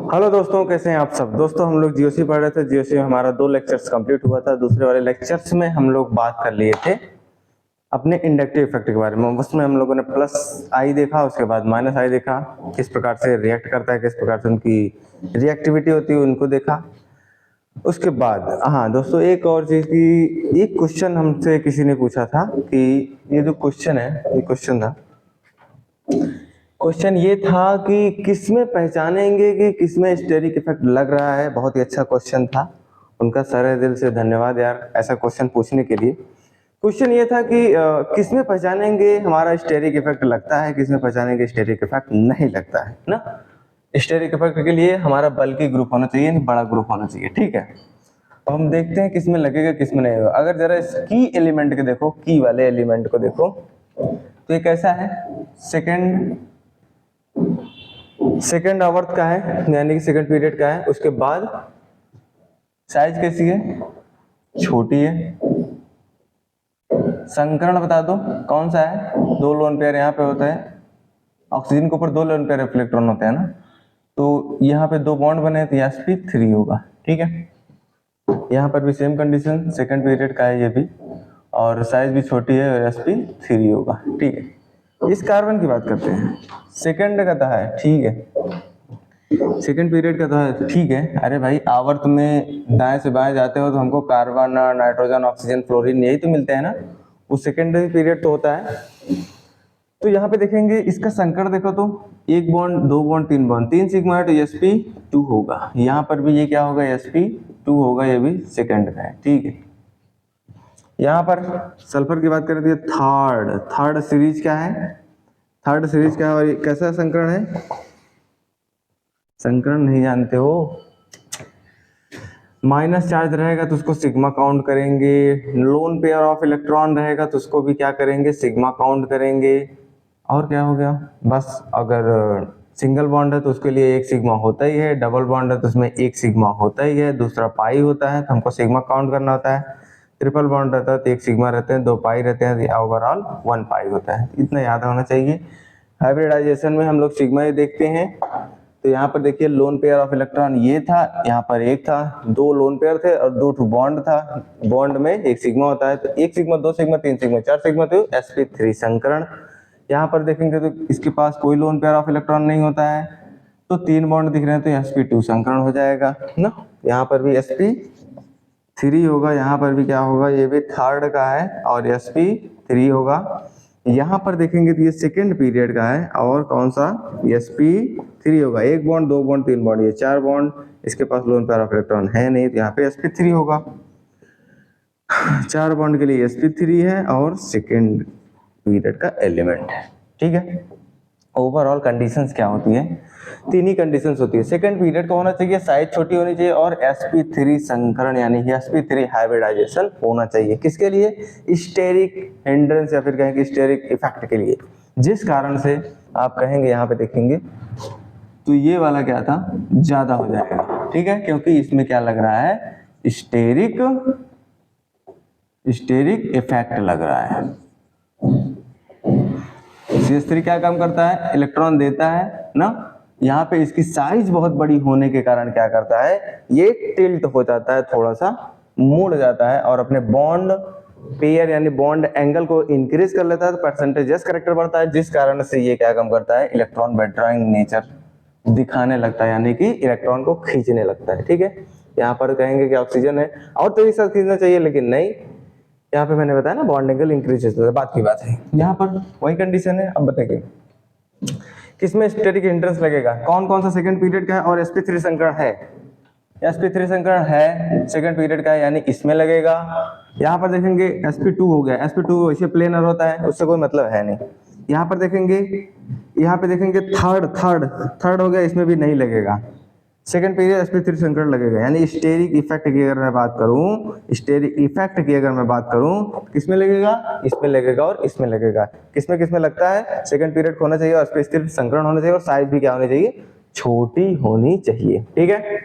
Hello दोस्तों, कैसे हैं आप सब। दोस्तों हम लोग जीओसी पढ़ रहे थे। जीओसी में हमारा 2 लेक्चर्स कंप्लीट हुआ था। दूसरे वाले लेक्चर्स में हम लोग बात कर लिए थे अपने इंडक्टिव इफेक्ट के बारे में। उसमें हम लोगों ने प्लस आई देखा, उसके बाद माइनस आई देखा, किस प्रकार से रिएक्ट करता है, किस प्रकार से उनकी रिएक्टिविटी होती है उनको देखा। उसके बाद हाँ दोस्तों, एक और चीज की, एक क्वेश्चन हमसे किसी ने पूछा था कि ये जो क्वेश्चन है, ये क्वेश्चन ये था कि किसमें पहचानेंगे कि किसमें स्टेरिक इफेक्ट लग रहा है। बहुत ही अच्छा क्वेश्चन था, उनका सारे दिल से धन्यवाद यार ऐसा क्वेश्चन पूछने के लिए। क्वेश्चन ये था कि किसमें पहचानेंगे हमारा स्टेरिक इफेक्ट लगता है, किसमें पहचानेंगे स्टेरिक इफेक्ट नहीं लगता है ना। स्टेरिक इफेक्ट के लिए हमारा बल्कि ग्रुप होना चाहिए, नहीं बड़ा ग्रुप होना चाहिए, ठीक है। तो हम देखते हैं किसमें लगेगा किसमें नहीं होगा। अगर जरा इस की एलिमेंट के देखो, की वाले एलिमेंट को देखो, तो ये कैसा है, सेकेंड आवर्त का है, यानी कि सेकेंड पीरियड का है। उसके बाद साइज कैसी है, छोटी है। संकरण बता दो कौन सा है, 2 लोन पेयर यहाँ पे होता है। ऑक्सीजन के ऊपर 2 लोन पेयर इलेक्ट्रॉन होते हैं ना, तो यहाँ पे 2 बॉन्ड बने हैं, तो sp3 होगा, ठीक है। यहाँ पर भी सेम कंडीशन, सेकेंड पीरियड का है ये भी, और साइज भी छोटी है और sp3 होगा, ठीक है। इस कार्बन की बात करते हैं, सेकेंड का तो है, ठीक है, सेकेंड पीरियड का तो है, ठीक है। अरे भाई, आवर्त में दाएं से बाएं जाते हो तो हमको कार्बन, नाइट्रोजन, ऑक्सीजन, फ्लोरीन यही तो मिलते हैं ना, वो सेकेंडरी पीरियड तो होता है। तो यहाँ पे देखेंगे इसका संकर देखो तो 1 बॉन्ड, 2 बॉन्ड, 3 बॉन्ड, 3 सिग्मा है तो sp2 होगा। यहाँ पर भी ये क्या होगा, sp2 होगा, ये भी सेकेंड का है, ठीक है। यहाँ पर सल्फर की बात करें तो थर्ड सीरीज क्या है, थर्ड सीरीज क्या है, और कैसा संकरण है, संकरण नहीं जानते हो। माइनस चार्ज रहेगा तो उसको सिग्मा काउंट करेंगे, लोन पेयर ऑफ इलेक्ट्रॉन रहेगा तो उसको भी क्या करेंगे, सिग्मा काउंट करेंगे। और क्या हो गया, बस अगर सिंगल बॉन्ड है तो उसके लिए 1 सिग्मा होता ही है, डबल बॉन्ड है तो उसमें 1 सिग्मा होता ही है, दूसरा पाई होता है तो हमको सिग्मा काउंट करना होता है। ट्रिपल बॉन्ड रहता है तो 1 सिग्मा रहते हैं, 2 पाई रहते हैं, ओवरऑल 1 पाई होता है। इतना याद होना चाहिए। हाइब्रिडाइजेशन में हम लोग सिग्मा ही देखते हैं। तो यहाँ पर देखिए लोन पेयर ऑफ इलेक्ट्रॉन ये था, यहाँ पर 1 था, 2 लोन पेयर थे और 2 बॉन्ड था। बॉन्ड में 1 सिग्मा होता है, तो 1 सिग्मा, 2 सिग्मा, 3 सिग्मा, 4 सिग्मा, तो sp3 संकरण। यहाँ पर देखेंगे तो इसके पास कोई लोन पेयर ऑफ इलेक्ट्रॉन नहीं होता है, तो 3 बॉन्ड दिख रहे हैं, तो sp2 संकरण हो जाएगा ना। यहाँ पर भी sp3 होगा, यहाँ पर भी क्या होगा, ये भी थर्ड का है और sp3 होगा। यहाँ पर देखेंगे तो ये सेकेंड पीरियड का है, और कौन सा, sp3 होगा। 1 बॉन्ड, 2 बॉन्ड, 3 बॉन्ड, ये 4 बॉन्ड, इसके पास लोन पेयर ऑफ इलेक्ट्रॉन है नहीं, तो यहाँ पे sp3 होगा। 4 बॉन्ड के लिए sp3 है और सेकेंड पीरियड का एलिमेंट है, ठीक है। ओवरऑल कंडीशंस क्या होती है, 3 ही कंडीशंस होती है। सेकंड पीरियड का होना चाहिए, साइज छोटी होनी चाहिए, और sp3 संकरण यानी कि sp3 हाइब्रिडाइजेशन होना चाहिए। किसके लिए, स्टेरिक हिंड्रेंस या फिर कहेंगे स्टेरिक इफेक्ट के लिए। जिस कारण से आप कहेंगे, यहाँ पे देखेंगे तो ये वाला क्या था, ज्यादा हो जाएगा, ठीक है, क्योंकि इसमें क्या लग रहा है, स्टेरिक इफेक्ट लग रहा है। CH3 क्या काम करता है, इलेक्ट्रॉन देता है ना। यहाँ पे इसकी साइज बहुत बड़ी होने के कारण क्या करता है, ये टिल्ट हो जाता है, थोड़ा सा मुड़ जाता है, और अपने बॉन्ड पेयर यानी बॉन्ड एंगल को इंक्रीज कर लेता है, तो परसेंटेज करेक्टर बढ़ता है, जिस कारण से ये क्या काम करता है, इलेक्ट्रॉन विथड्रॉइंग नेचर दिखाने लगता है, यानी कि इलेक्ट्रॉन को खींचने लगता है, ठीक है। यहाँ पर कहेंगे कि ऑक्सीजन है और तो एक साथ खींचना चाहिए, लेकिन नहीं, यहाँ पे मैंने बताया ना बॉन्ड एंगल इंक्रीज होता है, बात की बात है। यहाँ पर वही कंडीशन है। अब बताइए किसमें स्टेरिक हिंड्रेंस लगेगा, कौन कौन सा सेकंड पीरियड का है और sp3 संकरण है, sp3 संकरण है सेकंड पीरियड का है, यानी इसमें लगेगा। यहाँ पर देखेंगे sp2 हो गया, sp2 वैसे प्लेनर होता है, उससे कोई मतलब है नहीं। यहाँ पर देखेंगे, यहाँ पे देखेंगे थर्ड हो गया, इसमें भी नहीं लगेगा। सेकंड पीरियड sp3 संकरण लगेगा, यानी स्टेरिक इफेक्ट की अगर मैं बात करूं, स्टेरिक इफेक्ट की अगर मैं बात करूं, किसमें लगेगा, इसमें लगेगा और इसमें लगेगा। किसमें किसमें लगता है, सेकंड पीरियड होना चाहिए और sp3 संकरण होना चाहिए, और साइज भी क्या होनी चाहिए, छोटी होनी चाहिए, ठीक है।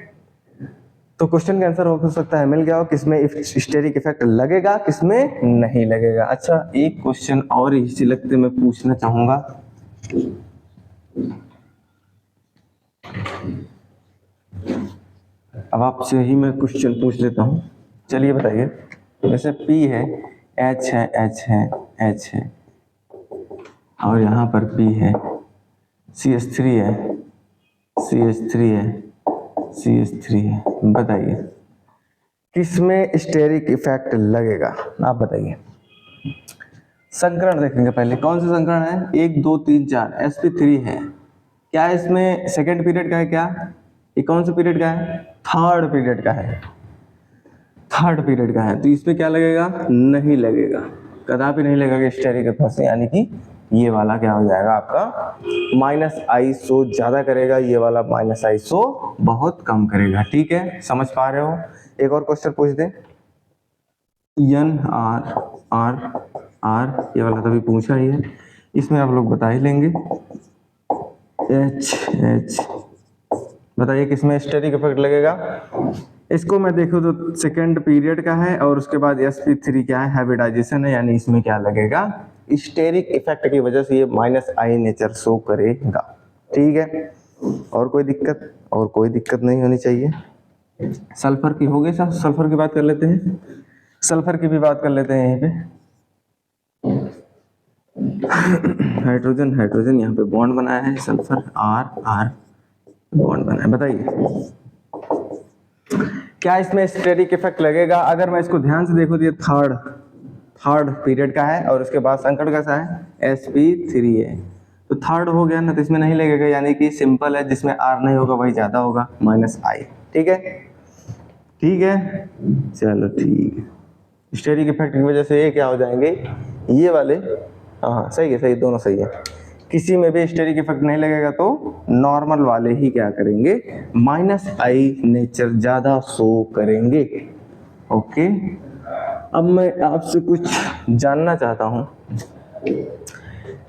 तो क्वेश्चन का आंसर हो सकता है मिल गया हो, किसमें स्टेरिक इफेक्ट लगेगा, किसमें नहीं लगेगा। अच्छा, एक क्वेश्चन और इसी लगते मैं पूछना चाहूंगा। अब आपसे ही मैं क्वेश्चन पूछ लेता हूँ, चलिए बताइए। जैसे P है, H है, H है, H है, और यहाँ पर P है, CH3 है, CH3 है, CH3 है, बताइए किसमें स्टेरिक इफेक्ट लगेगा? आप बताइए। संकरण देखेंगे पहले, कौन से संकरण है? 1 2 3 4, sp3 है। क्या इसमें सेकेंड पीरियड का है? क्या ये कौन से पीरियड का है? थर्ड पीरियड का है, थर्ड पीरियड का है। तो इस पे क्या लगेगा? नहीं लगेगा, कदापि नहीं लगेगा स्टेरिक इफेक्ट से, यानी कि ये वाला क्या हो जाएगा आपका -ISO ज्यादा करेगा, ये वाला -ISO बहुत कम करेगा। ठीक है, समझ पा रहे हो? एक और क्वेश्चन पूछ दें। NR ये वाला तो भी पूछा ही है, इसमें आप लोग बता ही लेंगे। H बताइए किसमें स्टेरिक इफेक्ट लगेगा? इसको मैं देखूं तो सेकेंड पीरियड का है, और उसके बाद sp3 क्या है? हाइब्रिडाइजेशन है, यानी इसमें क्या लगेगा? स्टेरिक इफेक्ट की वजह से ये -I नेचर शो करेगा। ठीक है, और कोई दिक्कत? और कोई दिक्कत नहीं होनी चाहिए। सल्फर की हो गई साहब, सल्फर की बात कर लेते हैं, सल्फर की भी बात कर लेते हैं। यहीं पे हाइड्रोजन हाइड्रोजन यहाँ पे बॉन्ड बनाया है, सल्फर R बॉन्ड बनाया है। बताइए क्या इसमें स्टेरिक इफेक्ट लगेगा? अगर मैं इसको ध्यान से देखूं तो ये थर्ड पीरियड का है, और उसके बाद संकट कैसा है? sp3 है, तो थर्ड हो गया ना, तो इसमें नहीं लगेगा, यानी कि सिंपल है, जिसमें R नहीं होगा वही ज्यादा होगा, -I। ठीक है, ठीक है, चलो ठीक है। स्टेरिक इफेक्ट की वजह से ये क्या हो जाएंगे? ये वाले, हाँ सही है, सही, दोनों सही है। किसी में भी स्टेरिक इफेक्ट नहीं लगेगा तो नॉर्मल वाले ही क्या करेंगे? -I नेचर ज्यादा शो करेंगे। ओके, अब मैं आपसे कुछ जानना चाहता हूँ,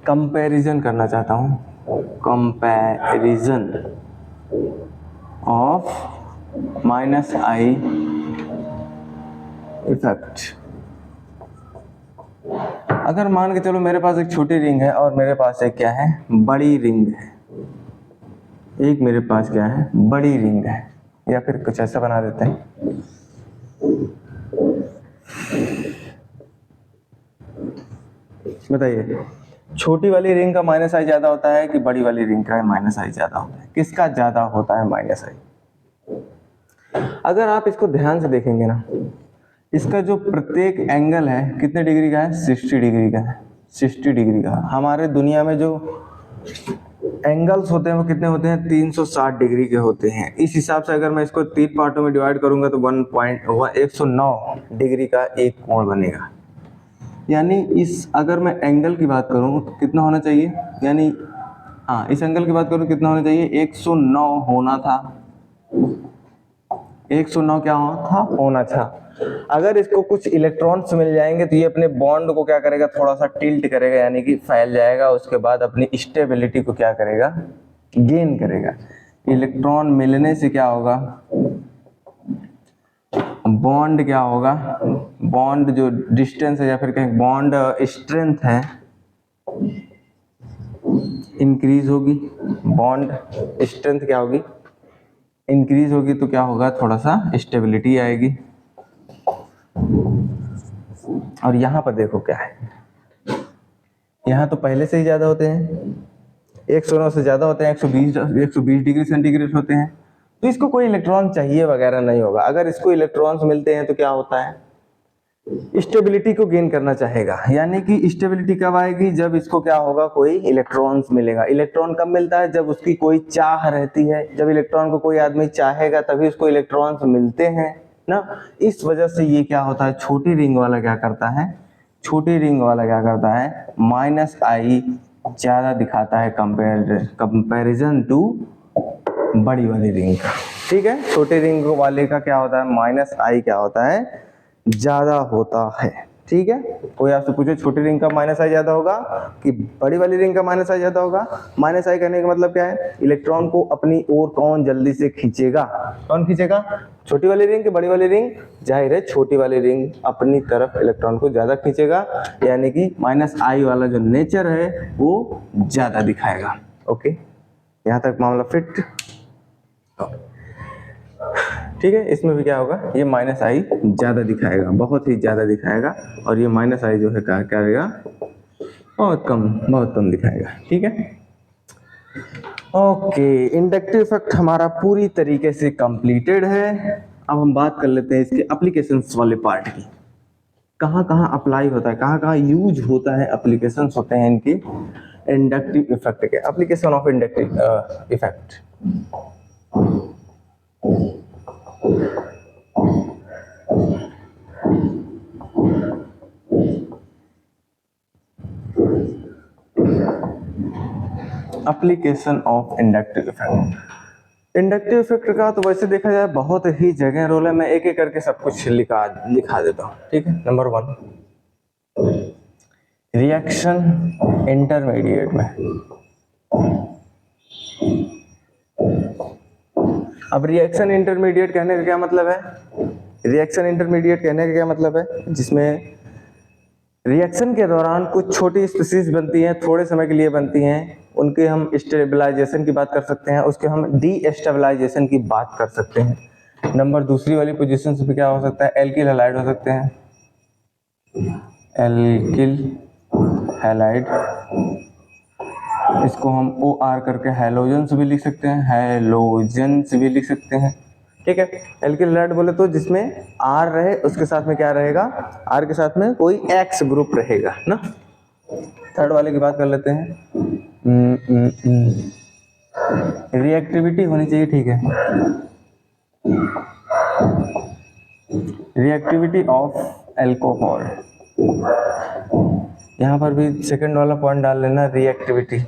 कंपैरिजन करना चाहता हूँ, कंपैरिजन ऑफ -I इफेक्ट। अगर मान के चलो मेरे पास एक छोटी रिंग है और मेरे पास एक क्या है? बड़ी रिंग है। एक मेरे पास क्या है? बड़ी रिंग है, या फिर कुछ ऐसा बना देते हैं। बताइए छोटी वाली रिंग का -I ज्यादा होता है कि बड़ी वाली रिंग का -I ज्यादा होता है? किसका ज्यादा होता है -I? अगर आप इसको ध्यान से देखेंगे ना, इसका जो प्रत्येक एंगल है कितने डिग्री का है? 60 डिग्री का है, 60 डिग्री का। हमारे दुनिया में जो एंगल्स होते हैं वो कितने होते हैं? 360 डिग्री के होते हैं। इस हिसाब से अगर मैं इसको 3 पार्टों में डिवाइड करूंगा तो 109 डिग्री का एक कोण बनेगा। यानी इस, अगर मैं एंगल की बात करूं तो कितना होना चाहिए? यानी हाँ, इस एंगल की बात करूं कितना होना चाहिए? 109 होना था, 109 क्या होना था। अगर इसको कुछ इलेक्ट्रॉन्स मिल जाएंगे तो ये अपने बॉन्ड को क्या करेगा? थोड़ा सा टिल्ट करेगा, यानी कि फैल जाएगा। उसके बाद अपनी स्टेबिलिटी को क्या करेगा? गेन करेगा। इलेक्ट्रॉन मिलने से क्या होगा? बॉन्ड क्या होगा? बॉन्ड जो डिस्टेंस है, या फिर कहें बॉन्ड स्ट्रेंथ है, इंक्रीज होगी। बॉन्ड स्ट्रेंथ क्या होगी? इंक्रीज होगी। तो क्या होगा? थोड़ा सा स्टेबिलिटी आएगी। और यहाँ पर देखो क्या है, यहाँ तो पहले से ही ज्यादा होते हैं, 109 से ज्यादा होते हैं, 120 डिग्री सेंटीग्रेड होते हैं। तो इसको कोई इलेक्ट्रॉन चाहिए वगैरह नहीं होगा। अगर इसको इलेक्ट्रॉन्स मिलते हैं तो क्या होता है? स्टेबिलिटी को गेन करना चाहेगा। यानी कि स्टेबिलिटी कब आएगी? जब इसको क्या होगा? कोई इलेक्ट्रॉन्स मिलेगा। इलेक्ट्रॉन कब मिलता है? जब उसकी कोई चाह रहती है। जब इलेक्ट्रॉन को कोई आदमी चाहेगा तभी उसको इलेक्ट्रॉन्स मिलते हैं ना। इस वजह से ये क्या होता है? छोटी रिंग वाला क्या करता है? छोटी रिंग वाला क्या करता है? -I ज्यादा दिखाता है कंपैरिजन टू बड़ी वाली रिंग का। ठीक है, छोटे रिंग वाले का क्या होता है? -I क्या होता है? ज्यादा होता है। ठीक है, कोई आपसे पूछे छोटी रिंग का -I ज्यादा होगा कि बड़ी वाली रिंग का -I ज्यादा होगा? -I कहने का मतलब क्या है? इलेक्ट्रॉन को अपनी ओर कौन जल्दी से खींचेगा? कौन खींचेगा? छोटी वाली रिंग कि बड़ी वाली रिंग? जाहिर है छोटी वाली रिंग अपनी तरफ इलेक्ट्रॉन को ज्यादा खींचेगा, यानी कि -I वाला जो नेचर है वो ज्यादा दिखाएगा। ओके, यहाँ तक मामला फिट। ठीक है, इसमें भी क्या होगा, ये माइनस आई ज्यादा दिखाएगा, बहुत ही ज्यादा दिखाएगा, और ये माइनस आई जो है क्या करेगा, बहुत कम दिखाएगा। ठीक है, ओके, इंडक्टिव इफेक्ट हमारा पूरी तरीके से कंप्लीटेड है। अब हम बात कर लेते हैं इसके एप्लीकेशंस वाले पार्ट की, कहाँ कहाँ अप्लाई होता है, कहाँ कहाँ यूज होता है, एप्लीकेशंस होते हैं इनके इंडक्टिव इफेक्ट के। Application of inductive effect, application of inductive effect. Inductive effect का तो वैसे देखा जाए बहुत ही जगह रोल है, मैं एक एक करके सब कुछ लिखा देता हूँ। ठीक है, नंबर 1, रिएक्शन इंटरमीडिएट में। अब रिएक्शन इंटरमीडिएट कहने का क्या मतलब है, रिएक्शन इंटरमीडिएट कहने का क्या मतलब है, जिसमें रिएक्शन के दौरान कुछ छोटी स्पीशीज बनती हैं, थोड़े समय के लिए बनती हैं, उनके हम स्टेबलाइजेशन की बात कर सकते हैं, उसके हम डीस्टेबलाइजेशन की बात कर सकते हैं। नंबर दूसरी वाली पोजीशन पे क्या हो सकता है, एल्किल हैलाइड हो सकते हैं, एल्किल हैलाइड, इसको हम OR करके हैलोजेंस भी लिख सकते हैं, हैलोजेंस भी लिख सकते हैं। ठीक है, एल्किल हैलाइड बोले तो जिसमें R रहे, उसके साथ में क्या रहेगा, R के साथ में कोई X ग्रुप रहेगा ना। थर्ड वाले की बात कर लेते हैं, रिएक्टिविटी होनी चाहिए। ठीक है, रिएक्टिविटी ऑफ एल्कोहल, यहाँ पर भी सेकंड वाला पॉइंट डाल लेना, reactivity,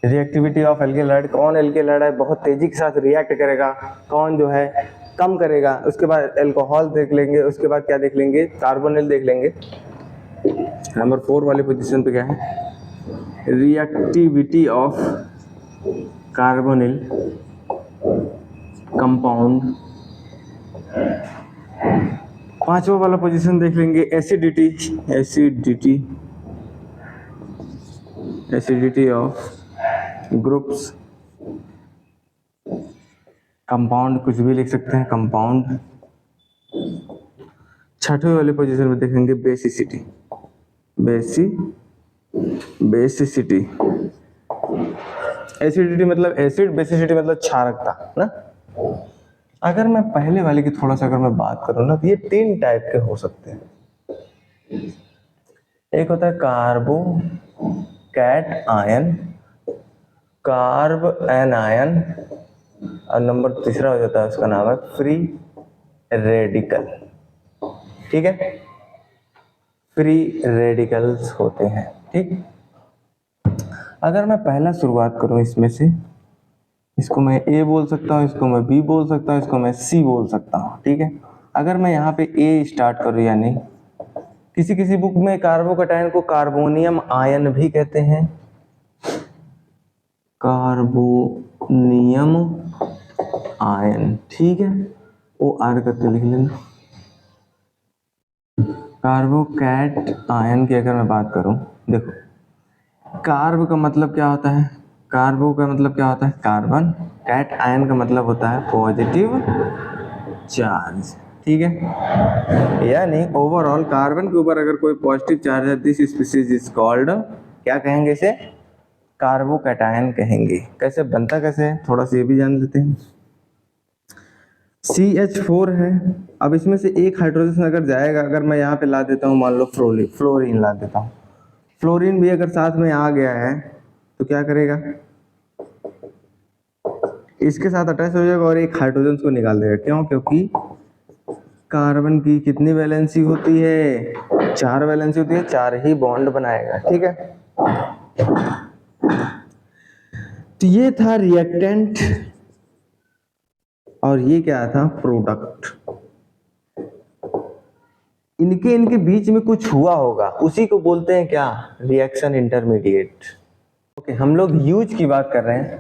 reactivity of alkyl halide. कौन एल्किल हैलाइड बहुत तेजी के साथ रिएक्ट करेगा, कौन जो है कम करेगा। उसके बाद एल्कोहल देख लेंगे, उसके बाद क्या देख लेंगे, कार्बोनिल देख लेंगे। नंबर 4 वाली पोजीशन पे क्या है, रिएक्टिविटी ऑफ कार्बोनिल कंपाउंड। 5वां वाला पोजीशन देख लेंगे, acidity, acidity of groups, compound कुछ भी लिख सकते हैं, कंपाउंड। 6वें वाले पोजीशन में देखेंगे बेसिसिटी, बेसिसिटी, एसिडिटी मतलब एसिड, बेसिसिटी मतलब क्षारकता ना। अगर मैं पहले वाले की थोड़ा सा अगर मैं बात करूं ना, तो ये 3 टाइप के हो सकते हैं। एक होता है कार्बो कैट आयन, कार्ब एनायन, और नंबर तीसरा हो जाता है, उसका नाम है फ्री रेडिकल। ठीक है, फ्री रेडिकल्स होते हैं। ठीक, अगर मैं पहला शुरुआत करूं इसमें से, इसको मैं A बोल सकता हूं, इसको मैं B बोल सकता हूं, इसको मैं C बोल सकता हूं। ठीक है, अगर मैं यहाँ पे A स्टार्ट करूं, यानी किसी किसी बुक में कार्बोकैटायन को कार्बोनियम आयन भी कहते हैं, कार्बोनियम आयन। ठीक है, OR करके लिख लेना। कार्बोकैट आयन की अगर मैं बात करूं, देखो कार्ब का मतलब क्या होता है, कार्बो का मतलब क्या होता है, कार्बन। कैट आयन का मतलब होता है पॉजिटिव चार्ज। ठीक है, यानी ओवरऑल कार्बन के ऊपर अगर कोई पॉजिटिव चार्ज है, दिस स्पीशीज इज कॉल्ड, क्या कहेंगे इसे, कार्बोकैटायन कहेंगे। कैसे बनता कैसे है, थोड़ा सा ये भी जान लेते हैं। CH4 है, अब इसमें से एक हाइड्रोजन अगर जाएगा, अगर मैं यहाँ पे ला देता हूँ, मान लो फ्लोरीन ला देता हूँ, फ्लोरीन भी अगर साथ में आ गया है तो क्या करेगा, इसके साथ अटैच हो जाएगा और एक हाइड्रोजन को निकाल देगा। क्यों, क्योंकि कार्बन की कितनी वैलेंसी होती है, 4 वैलेंसी होती है, 4 ही बॉन्ड बनाएगा। ठीक है, तो ये था रिएक्टेंट और ये क्या था, प्रोडक्ट। इनके बीच में कुछ हुआ होगा, उसी को बोलते हैं क्या, रिएक्शन इंटरमीडिएट। ओके, हम लोग यूज की बात कर रहे हैं,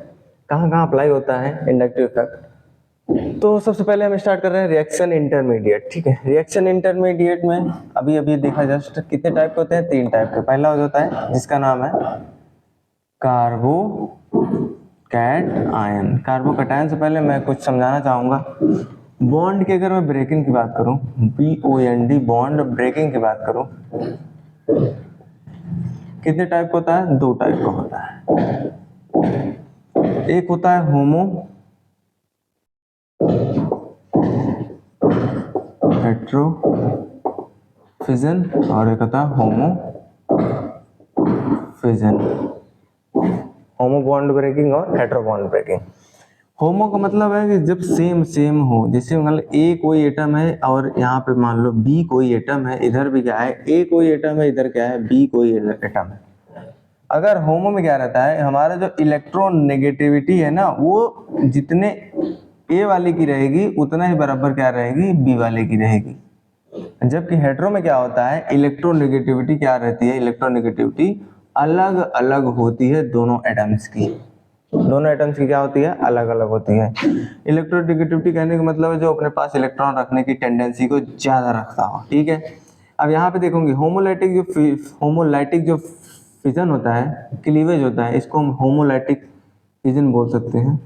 कहाँ कहाँ अप्लाई होता है इंडक्टिव इफेक्ट। तो सबसे पहले हम स्टार्ट कर रहे हैं रिएक्शन इंटरमीडिएट। ठीक है, रिएक्शन इंटरमीडिएट में अभी अभी देखा जस्ट कितने टाइप के होते हैं, 3 टाइप के। पहला हो जाता है जिसका नाम है कार्बो कैट आयन। कार्बोकैटायन से पहले मैं कुछ समझाना चाहूँगा। बॉन्ड की अगर मैं ब्रेकिंग की बात करूँ, BOND बॉन्ड ब्रेकिंग की बात करूँ, कितने टाइप का होता है? 2 टाइप का होता है। एक होता है होमो हेट्रो फिजन और एक होता है होमो फिजन। होमो बॉन्ड ब्रेकिंग और हेट्रो बॉन्ड ब्रेकिंग। होमो का मतलब है कि जब सेम हो, जैसे मतलब ए कोई एटम है और यहाँ पे मान लो बी कोई एटम है, इधर भी क्या है? ए कोई एटम है, इधर क्या है? बी कोई एटम है। अगर होमो में क्या रहता है, हमारा जो इलेक्ट्रॉन नेगेटिविटी है ना, वो जितने ए वाले की रहेगी उतना ही बराबर क्या रहेगी? बी वाले की रहेगी। जबकि हेट्रो में क्या होता है, इलेक्ट्रोनेगेटिविटी क्या रहती है? इलेक्ट्रोनेगेटिविटी अलग अलग होती है दोनों एटम्स की। दोनों एटम्स की क्या होती है? अलग अलग होती है। इलेक्ट्रोनेगेटिविटी कहने का मतलब है जो अपने पास इलेक्ट्रॉन रखने की टेंडेंसी को ज्यादा रखता हो, ठीक है। अब यहाँ पे देखोगे होमोलाइटिक जो फिजन होता है, क्लीवेज होता है, इसको हम होमोलाइटिक फिजन बोल सकते हैं।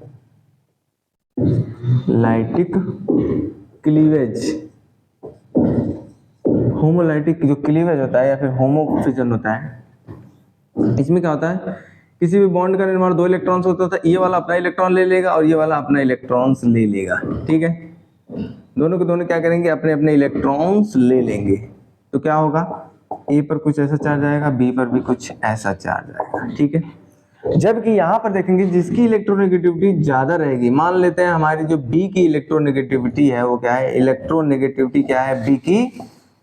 लाइटिक क्लीवेज, होमोलाइटिक जो क्लीवेज होता है या फिर होमो फिजन होता है, इसमें क्या होता है? किसी भी बॉन्ड का निर्माण 2 इलेक्ट्रॉन्स होता था, ये वाला अपना इलेक्ट्रॉन ले लेगा और ये वाला अपना इलेक्ट्रॉन्स ले लेगा, ठीक है। दोनों के दोनों क्या करेंगे? अपने अपने इलेक्ट्रॉन्स ले लेंगे। तो क्या होगा? ए पर कुछ ऐसा चार्ज आएगा, बी पर भी कुछ ऐसा चार्ज आएगा, ठीक है। जबकि यहाँ पर देखेंगे जिसकी इलेक्ट्रोनेगेटिविटी ज्यादा रहेगी, मान लेते हैं हमारी जो बी की इलेक्ट्रोनेगेटिविटी है वो क्या है? इलेक्ट्रोनेगेटिविटी क्या है? बी की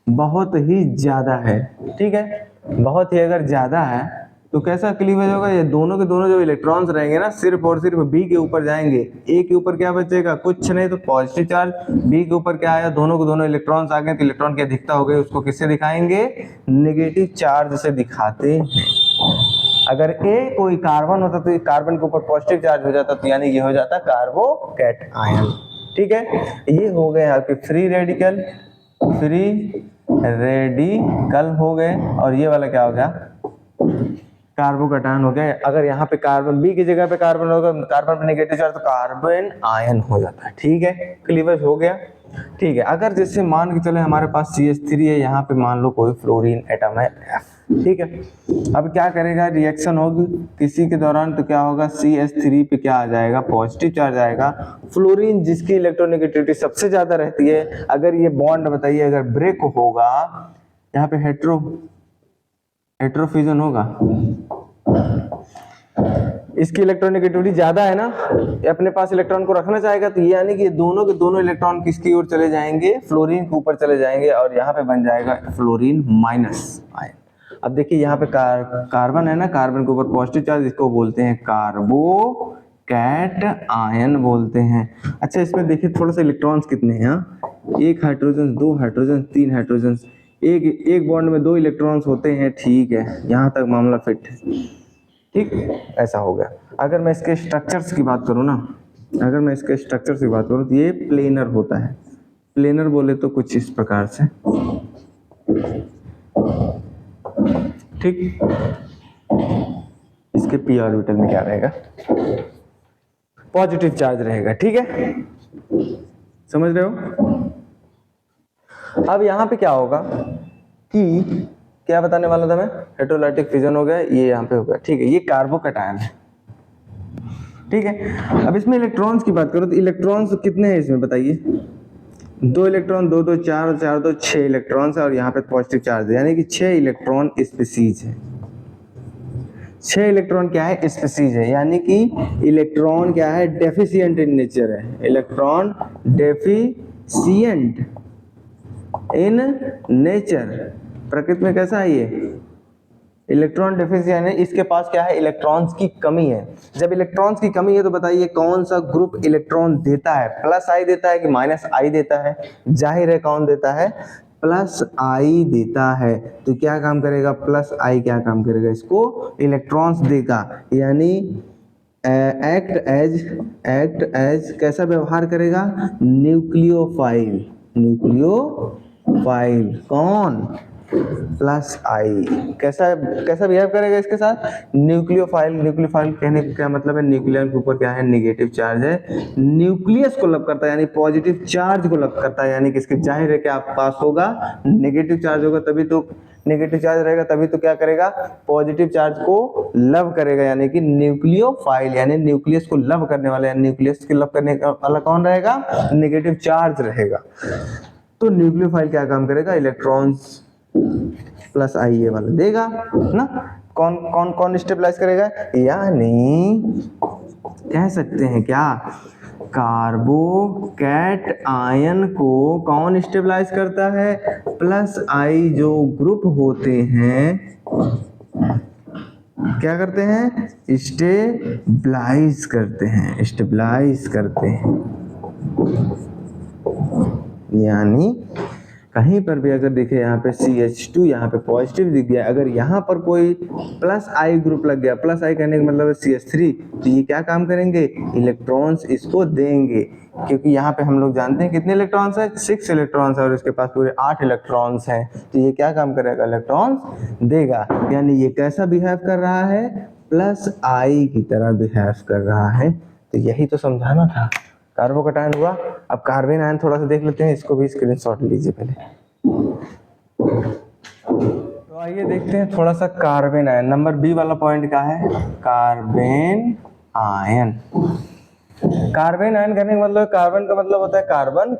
बहुत ही ज्यादा है, ठीक है। बहुत ही अगर ज्यादा है तो कैसा क्लीवेज होगा? ये दोनों के दोनों जो इलेक्ट्रॉन्स रहेंगे ना, सिर्फ और सिर्फ बी के ऊपर जाएंगे। ए के ऊपर क्या बचेगा? कुछ नहीं, तो पॉजिटिव चार्ज। बी के ऊपर क्या आया? दोनों के दोनों इलेक्ट्रॉन्स आ गए, तो इलेक्ट्रॉन की अधिकता हो गई, उसको किससे दिखाएंगे? नेगेटिव चार्ज से दिखाते हैं। अगर ए कोई कार्बन होता तो कार्बन के ऊपर पॉजिटिव चार्ज हो जाता, तो यानी ये हो जाता कार्बोकैट आयन, ठीक है। ये हो गए आपके फ्री रेडिकल हो गए, और ये वाला क्या हो गया? कार्बोकैटायन हो गया। अगर यहाँ पे कार्बन बी की जगह पे कार्बन होगा, कार्बन पे नेगेटिव चार्ज, तो कार्बन आयन हो जाता है, ठीक है। क्लीवेज हो गया, ठीक है। अगर जैसे मान के चले हमारे पास CH3 है, यहाँ पे मान लो कोई फ्लोरीन एटम है F, ठीक है। अब क्या करेगा? रिएक्शन होगी किसी के दौरान, तो क्या होगा? CH3 पे क्या आ जाएगा? पॉजिटिव चार्ज आएगा। फ्लोरीन जिसकी इलेक्ट्रोनेगेटिविटी सबसे ज्यादा रहती है, अगर ये बॉन्ड बताइए अगर ब्रेक होगा, यहाँ पे हेट्रोफिजन होगा, इसकी इलेक्ट्रोनेगेटिविटी ज्यादा है ना, ये अपने पास इलेक्ट्रॉन को रखना चाहेगा, तो ये यानी कि दोनों के दोनों इलेक्ट्रॉन किसकी ओर चले जाएंगे? फ्लोरीन के ऊपर चले जाएंगे, और यहाँ पे बन जाएगा फ्लोरीन माइनस आयन। अब देखिए यहाँ पे कार्बन है ना, कार्बन के ऊपर पॉजिटिव चार्ज, इसको बोलते हैं कार्बोकैट आयन बोलते हैं। अच्छा, इसमें देखिए थोड़ा सा इलेक्ट्रॉन्स कितने हैं? 1 हाइड्रोजन, 2 हाइड्रोजन, 3 हाइड्रोजन, एक बॉन्ड में 2 इलेक्ट्रॉन्स होते हैं, ठीक है। यहाँ तक मामला फिट है, ठीक, ऐसा हो गया। अगर मैं इसके स्ट्रक्चर्स की बात करूँ ना, तो ये प्लेनर होता है। प्लेनर बोले तो कुछ इस प्रकार से, ठीक। इसके p ऑर्बिटल में क्या रहेगा? पॉजिटिव चार्ज रहेगा, ठीक है। समझ रहे हो? अब यहाँ पे क्या होगा कि क्या बताने वाला था मैं? हेट्रोलाइटिक फिजन हो गया, ये यहाँ पे हो गया, ठीक है। ये कार्बोकैटायन है, ठीक है। अब इसमें इलेक्ट्रॉन्स की बात करो तो इलेक्ट्रॉन्स कितने हैं इसमें बताइए? 2 इलेक्ट्रॉन, 2 2 4 4 2 6 इलेक्ट्रॉन्स है, और यहाँ पे पॉजिटिव चार्ज है, यानी कि 6 इलेक्ट्रॉन स्पीसीज है। 6 इलेक्ट्रॉन क्या है? स्पीसीज है, यानी कि इलेक्ट्रॉन क्या है? डेफिशिएंट इन नेचर है। इलेक्ट्रॉन डेफिशिएंट इन नेचर, प्रकृति में कैसा है ये? इलेक्ट्रॉन डेफिशिएंट है, इसके पास क्या है? इलेक्ट्रॉन्स की कमी है। जब इलेक्ट्रॉन्स की कमी है तो बताइए कौन सा ग्रुप इलेक्ट्रॉन देता है? प्लस आई देता है कि माइनस आई देता है? जाहिर है कौन देता है? प्लस आई देता है। तो क्या काम करेगा? प्लस आई क्या काम करेगा? इसको इलेक्ट्रॉन्स देगा, यानी एक्ट एज कैसा व्यवहार करेगा? न्यूक्लियोफाइल। कौन? प्लस आई कैसा कैसा बिहेव करेगा इसके साथ, न्यूक्लियोफाइल। न्यूक्लियोफाइल कहने का क्या मतलब है, न्यूक्लियन के ऊपर क्या है, नेगेटिव चार्ज है, न्यूक्लियस को लव करता है यानी पॉजिटिव चार्ज को लव करता है, यानी कि इसके जाहिर है कि आप पास होगा, नेगेटिव चार्ज होगा तभी तो, नेगेटिव चार्ज रहेगा तभी तो क्या करेगा, पॉजिटिव चार्ज को लव करेगा, यानी कि न्यूक्लियोफाइल यानी न्यूक्लियस को लव करने वाला, यानी न्यूक्लियस को लव करने वाला कौन रहेगा, नेगेटिव चार्ज रहेगा। तो न्यूक्लियोफाइल क्या काम करेगा, इलेक्ट्रॉन्स प्लस आई ये वाला देगा ना, कौन कौन कौन स्टेबलाइज करेगा, यानी कह सकते हैं क्या, कार्बोकैट आयन को कौन स्टेबलाइज करता है, प्लस आई जो ग्रुप होते हैं क्या करते हैं, स्टेबलाइज करते हैं, स्टेबलाइज करते हैं। यानी कहीं पर भी अगर देखे यहाँ पे CH2 यहाँ पे पॉजिटिव दिख गया, अगर यहाँ पर कोई प्लस आई ग्रुप लग गया, प्लस आई कहने का मतलब है CH3, तो ये क्या काम करेंगे, इलेक्ट्रॉन्स इसको देंगे, क्योंकि यहाँ पे हम लोग जानते हैं कितने इलेक्ट्रॉन्स है, 6 इलेक्ट्रॉन्स है और इसके पास पूरे 8 इलेक्ट्रॉन्स हैं, तो ये क्या काम करेगा, इलेक्ट्रॉन्स देगा। यानी ये कैसा बिहेव कर रहा है, प्लस आई की तरह बिहेव कर रहा है। तो यही तो समझाना था, कार्बोकैट आयन हुआ। अब कार्बन आयन थोड़ा सा देख लेते हैं, इसको भी स्क्रीनशॉट लीजिए पहले। तो आइए देखते हैं थोड़ा सा कार्बन आयन, नंबर बी वाला पॉइंट क्या है, कार्बन आयन। कार्बन आयन करने का मतलब, कार्बन का मतलब होता है कार्बन,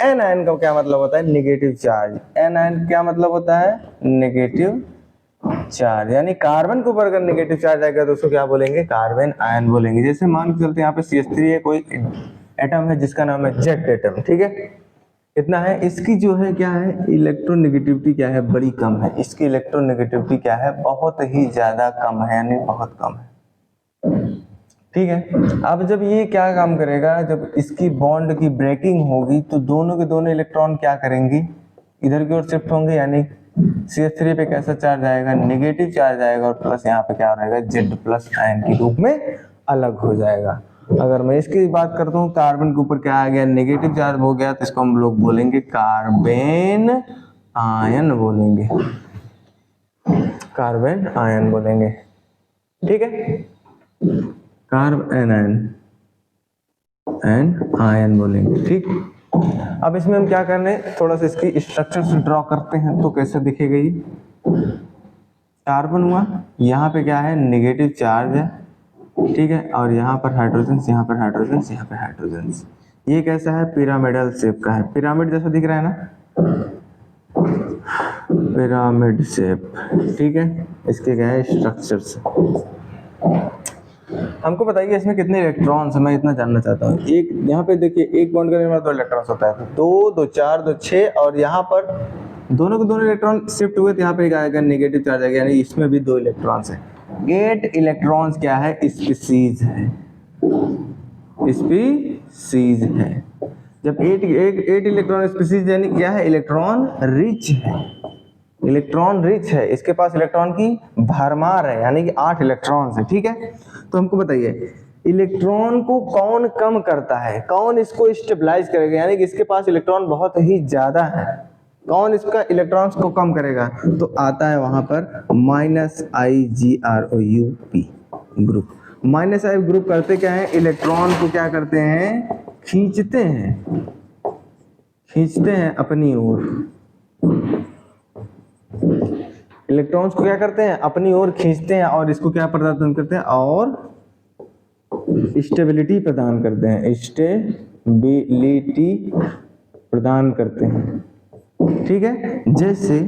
एन आयन का क्या मतलब होता है, नेगेटिव चार्ज। एन आयन क्या मतलब होता है, नेगेटिव चार्ज, यानी कार्बन के ऊपर अगर नेगेटिव चार्ज आएगा तो उसको क्या बोलेंगे, कार्बन आयन बोलेंगे। जैसे मान के चलते हैं यहाँ पे CH3 है, कोई एटम है जिसका नाम है जेड एटम, ठीक है, इतना है, इसकी जो है क्या है, इलेक्ट्रोनेगेटिविटी क्या है, बड़ी कम है, इसकी इलेक्ट्रोनेगेटिविटी क्या है, बहुत ही ज्यादा कम है, यानी बहुत कम है, ठीक है। अब जब ये क्या काम करेगा, जब इसकी बॉन्ड की ब्रेकिंग होगी तो दोनों के दोनों इलेक्ट्रॉन क्या करेंगे, इधर की ओर शिफ्ट होंगे, यानी CH3 पे कैसा चार्ज आएगा, नेगेटिव चार्ज आएगा, और प्लस यहाँ पे क्या रहेगा, Z प्लस आयन के रूप में अलग हो जाएगा। अगर मैं इसकी बात करता हूँ, कार्बन के ऊपर क्या आ गया, नेगेटिव चार्ज हो गया, तो इसको हम लोग बोलेंगे कार्बन आयन बोलेंगे, कार्बन आयन बोलेंगे, ठीक है, कार्बन आयन बोलेंगे, ठीक। अब इसमें हम क्या करने, थोड़ा सा इसकी स्ट्रक्चर से ड्रॉ करते हैं, तो कैसे दिखेगा ये, कार्बन हुआ, यहाँ पे क्या है, नेगेटिव चार्ज है, ठीक है, और यहाँ पर हाइड्रोजन, यहाँ पर हाइड्रोजन, यहाँ पे हाइड्रोजन। ये कैसा है, पिरामिडल शेप का है, पिरामिड जैसा दिख रहा है ना, पिरामिड शेप, ठीक है। इसके क्या है स्ट्रक्चर से, हमको बताइए इसमें कितने इलेक्ट्रॉन्स है, मैं इतना जानना चाहता हूँ। एक यहाँ पे देखिए, एक बॉन्ड का निर्माण 2 इलेक्ट्रॉन्स होता है, तो 2 2 4 2 6, और यहाँ पर दोनों के दोनों इलेक्ट्रॉन शिफ्ट हुए तो यहाँ पे आएगा नेगेटिव चार्ज आएगा, यानी इसमें भी 2 इलेक्ट्रॉन्स है। 8 इलेक्ट्रॉन्स क्या है, स्पीसीज है, स्पीसीज है। जब 8 इलेक्ट्रॉन स्पीसीज यानी क्या है, इलेक्ट्रॉन रिच है, इलेक्ट्रॉन रिच है, इसके पास इलेक्ट्रॉन की भरमार है, यानी कि 8 इलेक्ट्रॉन्स है, ठीक है। तो हमको बताइए इलेक्ट्रॉन को कौन कम करता है, कौन इसको स्टेबलाइज करेगा, यानी कि इसके पास इलेक्ट्रॉन बहुत ही ज्यादा है, कौन इसका इलेक्ट्रॉन्स को कम करेगा, तो आता है वहां पर -IGROUP ग्रुप। -I ग्रुप करते क्या है, इलेक्ट्रॉन को क्या करते हैं, खींचते हैं अपनी ओर, इलेक्ट्रॉन्स को क्या करते हैं, अपनी ओर खींचते हैं, और इसको क्या प्रदान करते हैं, और स्टेबिलिटी प्रदान करते हैं, स्टेबिलिटी प्रदान करते हैं, ठीक है। जैसे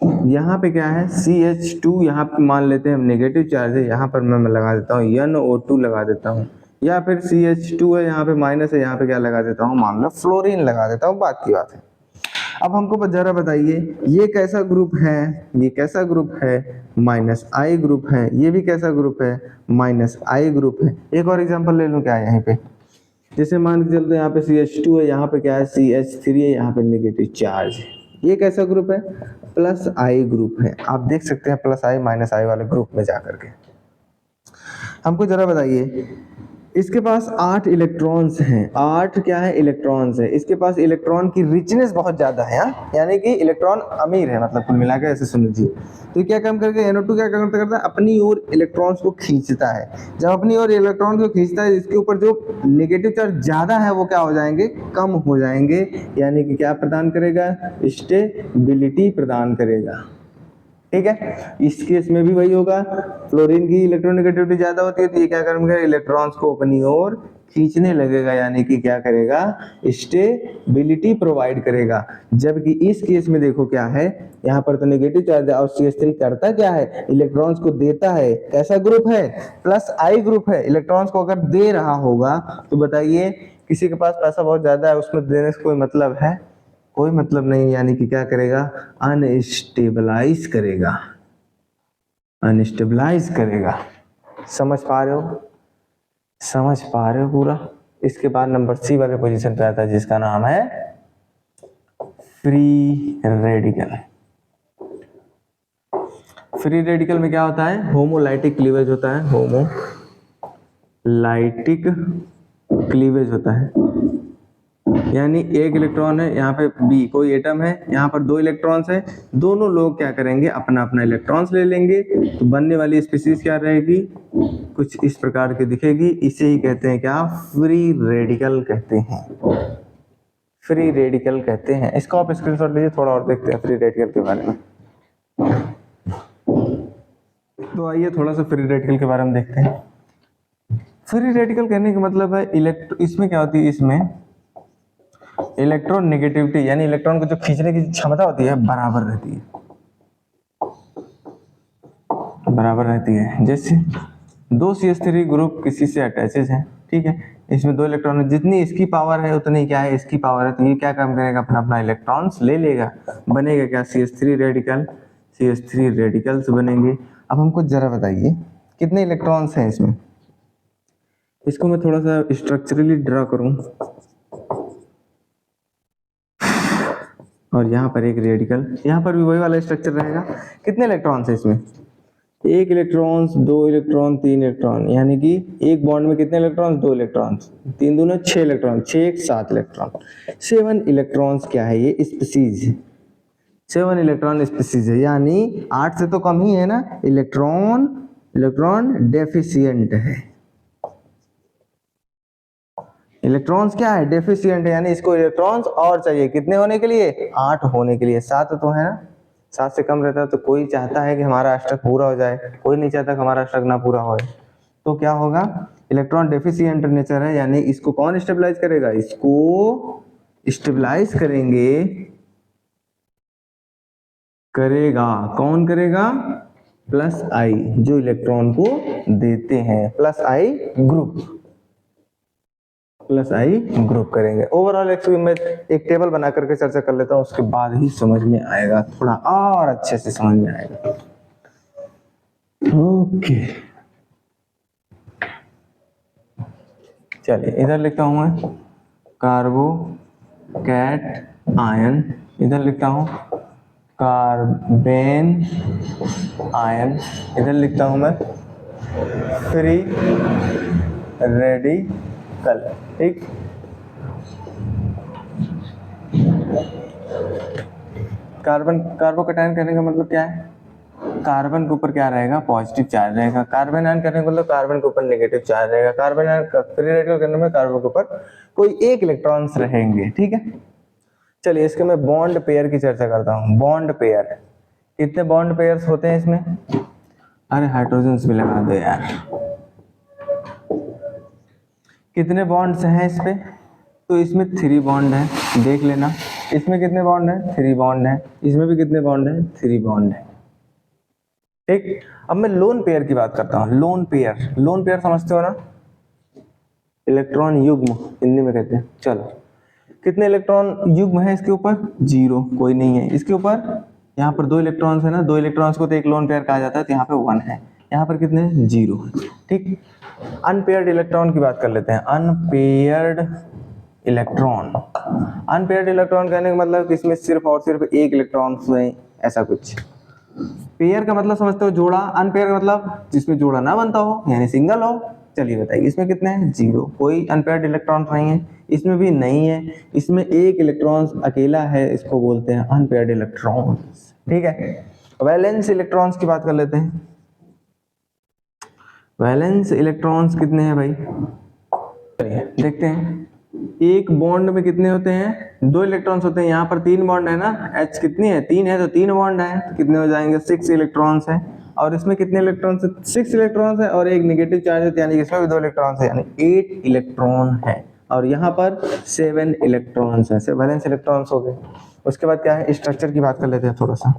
यहाँ पे क्या है, CH2 यहाँ पे मान लेते हैं हम नेगेटिव चार्ज है, यहाँ पर मैं लगा देता हूँ NO2 लगा देता हूँ, या फिर CH2 है यहाँ पे माइनस है, यहाँ पे क्या लगा देता हूँ, मान लो फ्लोरीन लगा देता हूँ, बात की बात है। अब हमको जरा बताइए ये कैसा ग्रुप है, ये कैसा ग्रुप है, -I ग्रुप है, ये भी कैसा ग्रुप है, -I ग्रुप है। एक और एग्जांपल ले लूं क्या है, यहाँ पे जैसे मान के चलते हैं यहाँ पे CH2 है, यहाँ पे क्या है CH3 है, यहाँ पे नेगेटिव चार्ज है, ये कैसा ग्रुप है, +I ग्रुप है। आप देख सकते हैं +I -I वाले ग्रुप में जाकर के। हमको जरा बताइए इसके पास 8 इलेक्ट्रॉन्स हैं। 8 क्या है? इलेक्ट्रॉन्स है। इसके पास इलेक्ट्रॉन की रिचनेस बहुत ज्यादा है, यानी कि इलेक्ट्रॉन अमीर है, मतलब कुल मिलाकर ऐसे समझिए। तो क्या काम करके NO2 क्या करता है? अपनी ओर इलेक्ट्रॉन्स को खींचता है। जब अपनी ओर इलेक्ट्रॉन को खींचता है, इसके ऊपर जो नेगेटिव चार्ज ज्यादा है वो क्या हो जाएंगे? कम हो जाएंगे, यानी कि क्या प्रदान करेगा? स्टेबिलिटी प्रदान करेगा। ठीक है, इस केस में भी वही होगा। फ्लोरीन की इलेक्ट्रोनेगेटिविटी ज्यादा होती है तो ये क्या करेगा? इलेक्ट्रॉन्स को अपनी ओर खींचने लगेगा, यानी कि क्या करेगा? स्टेबिलिटी प्रोवाइड करेगा। जबकि इस केस में देखो क्या है, यहाँ पर तो नेगेटिव चार्ज है और CH3 करता क्या है? इलेक्ट्रॉन्स को देता है। कैसा ग्रुप है? +I ग्रुप है। इलेक्ट्रॉन्स को अगर दे रहा होगा तो बताइए, किसी के पास पैसा बहुत ज्यादा है, उसमें देने से कोई मतलब है? कोई मतलब नहीं, यानी कि क्या करेगा? अनस्टेबलाइज करेगा, अनस्टेबलाइज करेगा। समझ पा रहे हो? समझ पा रहे हो पूरा? इसके बाद नंबर C वाले पोजीशन पे आता है, जिसका नाम है फ्री रेडिकल। फ्री रेडिकल में क्या होता है? होमोलाइटिक क्लीवेज होता है। होमोलाइटिक क्लीवेज होता है, यानी एक इलेक्ट्रॉन है, यहाँ पे B कोई एटम है, यहाँ पर 2 इलेक्ट्रॉन्स है, दोनों लोग क्या करेंगे? अपना अपना इलेक्ट्रॉन्स ले लेंगे, तो बनने वाली स्पीसीज क्या रहेगी? कुछ इस प्रकार की दिखेगी। इसे ही कहते हैं क्या? फ्री रेडिकल कहते हैं। फ्री रेडिकल कहते हैं। इसका आप स्क्रीनशॉट लीजिए, थोड़ा और देखते हैं फ्री रेडिकल के बारे में। तो आइए थोड़ा सा फ्री रेडिकल के बारे में देखते हैं। फ्री रेडिकल कहने का मतलब है इसमें क्या होती है? इसमें इलेक्ट्रॉन नेगेटिविटी, यानी इलेक्ट्रॉन को जो खींचने की क्षमता होती है बराबर रहती है, बराबर रहती है। जैसे 2 CH3 ग्रुप किसी से अटैचेज है, ठीक है, इसमें 2 इलेक्ट्रॉन है, जितनी इसकी पावर है उतनी क्या है? इसकी पावर है। तो ये क्या काम करेगा? अपना अपना इलेक्ट्रॉन्स ले लेगा, बनेगा क्या? CH3 radical. CH3 रेडिकल्स बनेंगे। अब हमको जरा बताइए कितने इलेक्ट्रॉन्स हैं इसमें? इसको मैं थोड़ा सा स्ट्रक्चरली ड्रा करूं, और यहाँ पर एक रेडिकल, यहाँ पर भी वही वाला स्ट्रक्चर रहेगा। कितने इलेक्ट्रॉन्स है इसमें? 1 इलेक्ट्रॉन, 2 इलेक्ट्रॉन, 3 इलेक्ट्रॉन, यानी कि एक बॉन्ड में कितने इलेक्ट्रॉन्स? 2 इलेक्ट्रॉन्स, 3 दूना 6 इलेक्ट्रॉन, 6 1 7 इलेक्ट्रॉन। 7 इलेक्ट्रॉन्स क्या है? ये स्पीसीज, 7 इलेक्ट्रॉन स्पीसीज है, यानी 8 से तो कम ही है ना। इलेक्ट्रॉन डेफिशिएंट है। इलेक्ट्रॉन्स क्या है? डेफिशिएंट है, यानी इसको इलेक्ट्रॉन्स और चाहिए। कितने होने के लिए? 8 होने के लिए। 7 तो है ना, 7 से कम रहता है तो कोई चाहता है कि हमारा अष्टक पूरा हो जाए, कोई नहीं चाहता कि हमारा अष्टक ना पूरा हो। तो क्या होगा? इलेक्ट्रॉन डेफिशिएंट नेचर है, यानी इसको कौन स्टेबलाइज करेगा? इसको स्टेबलाइज करेगा कौन करेगा? +I, जो इलेक्ट्रॉन को देते हैं। +I ग्रुप करेंगे। ओवरऑल मैं एक टेबल बना करके चर्चा कर लेता हूँ, उसके बाद ही समझ में आएगा, थोड़ा और अच्छे से समझ में आएगा। ओके, चलिए इधर लिखता हूँ मैं कार्बोकैट आयन, इधर लिखता हूँ कार्बेन आयन, इधर लिखता हूँ मैं फ्री रेडिकल। ठीक, कार्बोकैटायन करने का मतलब क्या है? कार्बन के ऊपर क्या रहेगा? पॉजिटिव चार्ज रहेगा। कार्बन आयन करने का मतलब कार्बन के ऊपर नेगेटिव चार्ज रहेगा। कार्बन आयन फ्री रेडिकल करने में कार्बन के ऊपर कोई 1 इलेक्ट्रॉन्स रहेंगे। ठीक है, चलिए इसके मैं बॉन्ड पेयर की चर्चा करता हूँ। बॉन्ड पेयर, कितने बॉन्ड पेयर्स होते हैं इसमें? अरे हाइड्रोजन्स भी लगा दो यार। कितने बॉन्ड्स हैं इस पे? तो इसमें 3 बॉन्ड है, देख लेना। इसमें कितने बॉन्ड है? 3 बॉन्ड है। इसमें भी कितने बॉन्ड है? 3 बॉन्ड है। ठीक, अब मैं लोन पेयर की बात करता हूँ। लोन पेयर समझते हो ना? इलेक्ट्रॉन युग्म हिंदी में कहते हैं। चलो, कितने इलेक्ट्रॉन युग्म है इसके ऊपर? 0, कोई नहीं है इसके ऊपर। यहाँ पर 2 इलेक्ट्रॉन्स है ना, 2 इलेक्ट्रॉन्स को तो एक लोन पेयर कहा जाता है, तो यहाँ पे 1 है। यहाँ पर कितने? 0 है। ठीक, अनपेयर्ड इलेक्ट्रॉन की बात कर लेते हैं। अनपेयर्ड इलेक्ट्रॉन कहने का मतलब इसमें सिर्फ और सिर्फ 1 इलेक्ट्रॉन है, ऐसा कुछ। पेयर का मतलब समझते हो? जोड़ा। अनपेयर का मतलब जिसमें जोड़ा ना बनता हो, यानी सिंगल हो। चलिए बताइए, इसमें कितने हैं? 0, कोई अनपेयर्ड इलेक्ट्रॉन नहीं है, इसमें भी नहीं है, इसमें एक इलेक्ट्रॉन अकेला है, इसको बोलते हैं अनपेयर्ड इलेक्ट्रॉन्स। ठीक है, वैलेंस इलेक्ट्रॉन्स की बात कर लेते हैं। वैलेंस इलेक्ट्रॉन्स कितने हैं भाई? चलिए देखते हैं। एक बॉन्ड में कितने होते हैं? 2 इलेक्ट्रॉन्स होते हैं। यहाँ पर 3 बॉन्ड है ना, H कितनी है? 3 है, तो 3 बॉन्ड है, तो कितने हो जाएंगे? 6 इलेक्ट्रॉन्स है। और इसमें कितने इलेक्ट्रॉन्स है? 6 इलेक्ट्रॉन्स है, और एक नेगेटिव चार्ज है, यानी इसमें भी 2 इलेक्ट्रॉन्स है, यानी 8 इलेक्ट्रॉन है। और यहाँ पर 7 इलेक्ट्रॉन्स है, वैलेंस इलेक्ट्रॉन्स हो गए। उसके बाद क्या है? स्ट्रक्चर की बात कर लेते हैं थोड़ा सा।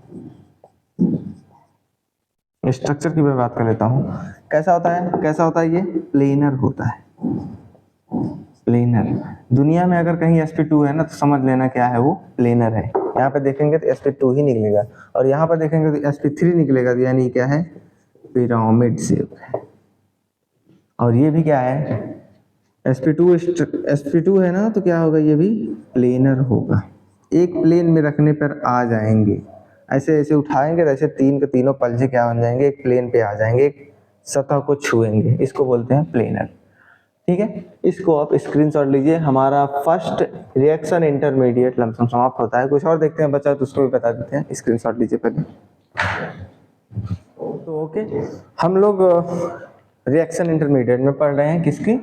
स्ट्रक्चर की मैं बात कर लेता हूँ। कैसा होता है? कैसा होता है ये? प्लेनर होता है, प्लेनर। दुनिया में अगर कहीं sp2 है ना, तो समझ लेना क्या है वो? प्लेनर है। यहाँ पे देखेंगे तो sp2 ही निकलेगा, और यहाँ पर देखेंगे तो sp3 निकलेगा, तो यानी क्या है? पिरामिड शेप है। और ये भी क्या है? sp2 है ना, तो क्या होगा? ये भी प्लेनर होगा। एक प्लेन में रखने पर आ जाएंगे, ऐसे ऐसे उठाएंगे तो ऐसे तीन के तीनों पलजे क्या बन जाएंगे? एक प्लेन पे आ जाएंगे, एक सतह को छुएंगे, इसको बोलते हैं प्लेनर। ठीक है, इसको आप स्क्रीनशॉट लीजिए। हमारा फर्स्ट रिएक्शन इंटरमीडिएट लमसम समाप्त होता है। कुछ और देखते हैं बच्चा, तो उसको भी बता देते हैं। स्क्रीनशॉट लीजिए पहले। तो ओके, हम लोग रिएक्शन इंटरमीडिएट में पढ़ रहे हैं, किसकी?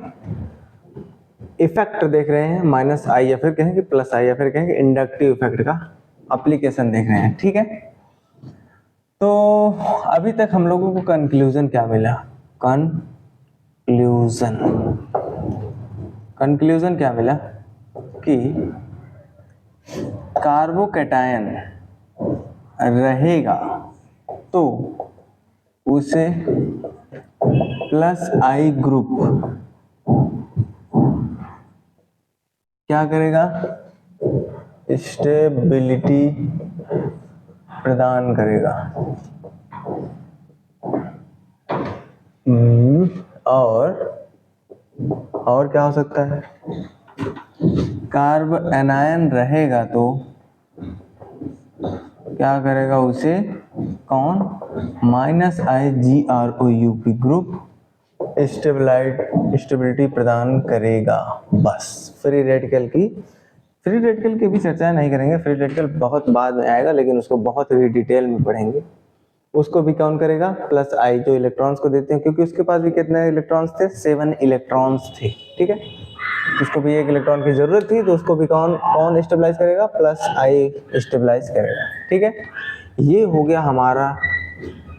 इफेक्ट देख रहे हैं, माइनस आई या फिर कहें कि प्लस आई या फिर कहें कि इंडक्टिव इफेक्ट का एप्लीकेशन देख रहे हैं। ठीक है, तो अभी तक हम लोगों को कंक्लूजन क्या मिला? कंक्लूजन क्या मिला? कि कार्बोकैटायन रहेगा तो उसे प्लस आई ग्रुप क्या करेगा? स्टेबिलिटी प्रदान करेगा। और क्या हो सकता है? कार्ब एनायन रहेगा तो क्या करेगा? उसे कौन? माइनस IgROUP ग्रुप स्टेबिलिटी प्रदान करेगा। बस फ्री रेडिकल की भी चर्चा नहीं करेंगे। फ्री रेडिकल बहुत बाद में आएगा, लेकिन उसको बहुत ही डिटेल में पढ़ेंगे। उसको भी कौन करेगा? प्लस आई, जो इलेक्ट्रॉन्स को देते हैं, क्योंकि उसके पास भी कितने इलेक्ट्रॉन्स थे? 7 इलेक्ट्रॉन्स थे। ठीक है, उसको भी एक इलेक्ट्रॉन की जरूरत थी, तो उसको भी कौन स्टेबलाइज करेगा? प्लस आई स्टेबलाइज करेगा। ठीक है, ये हो गया हमारा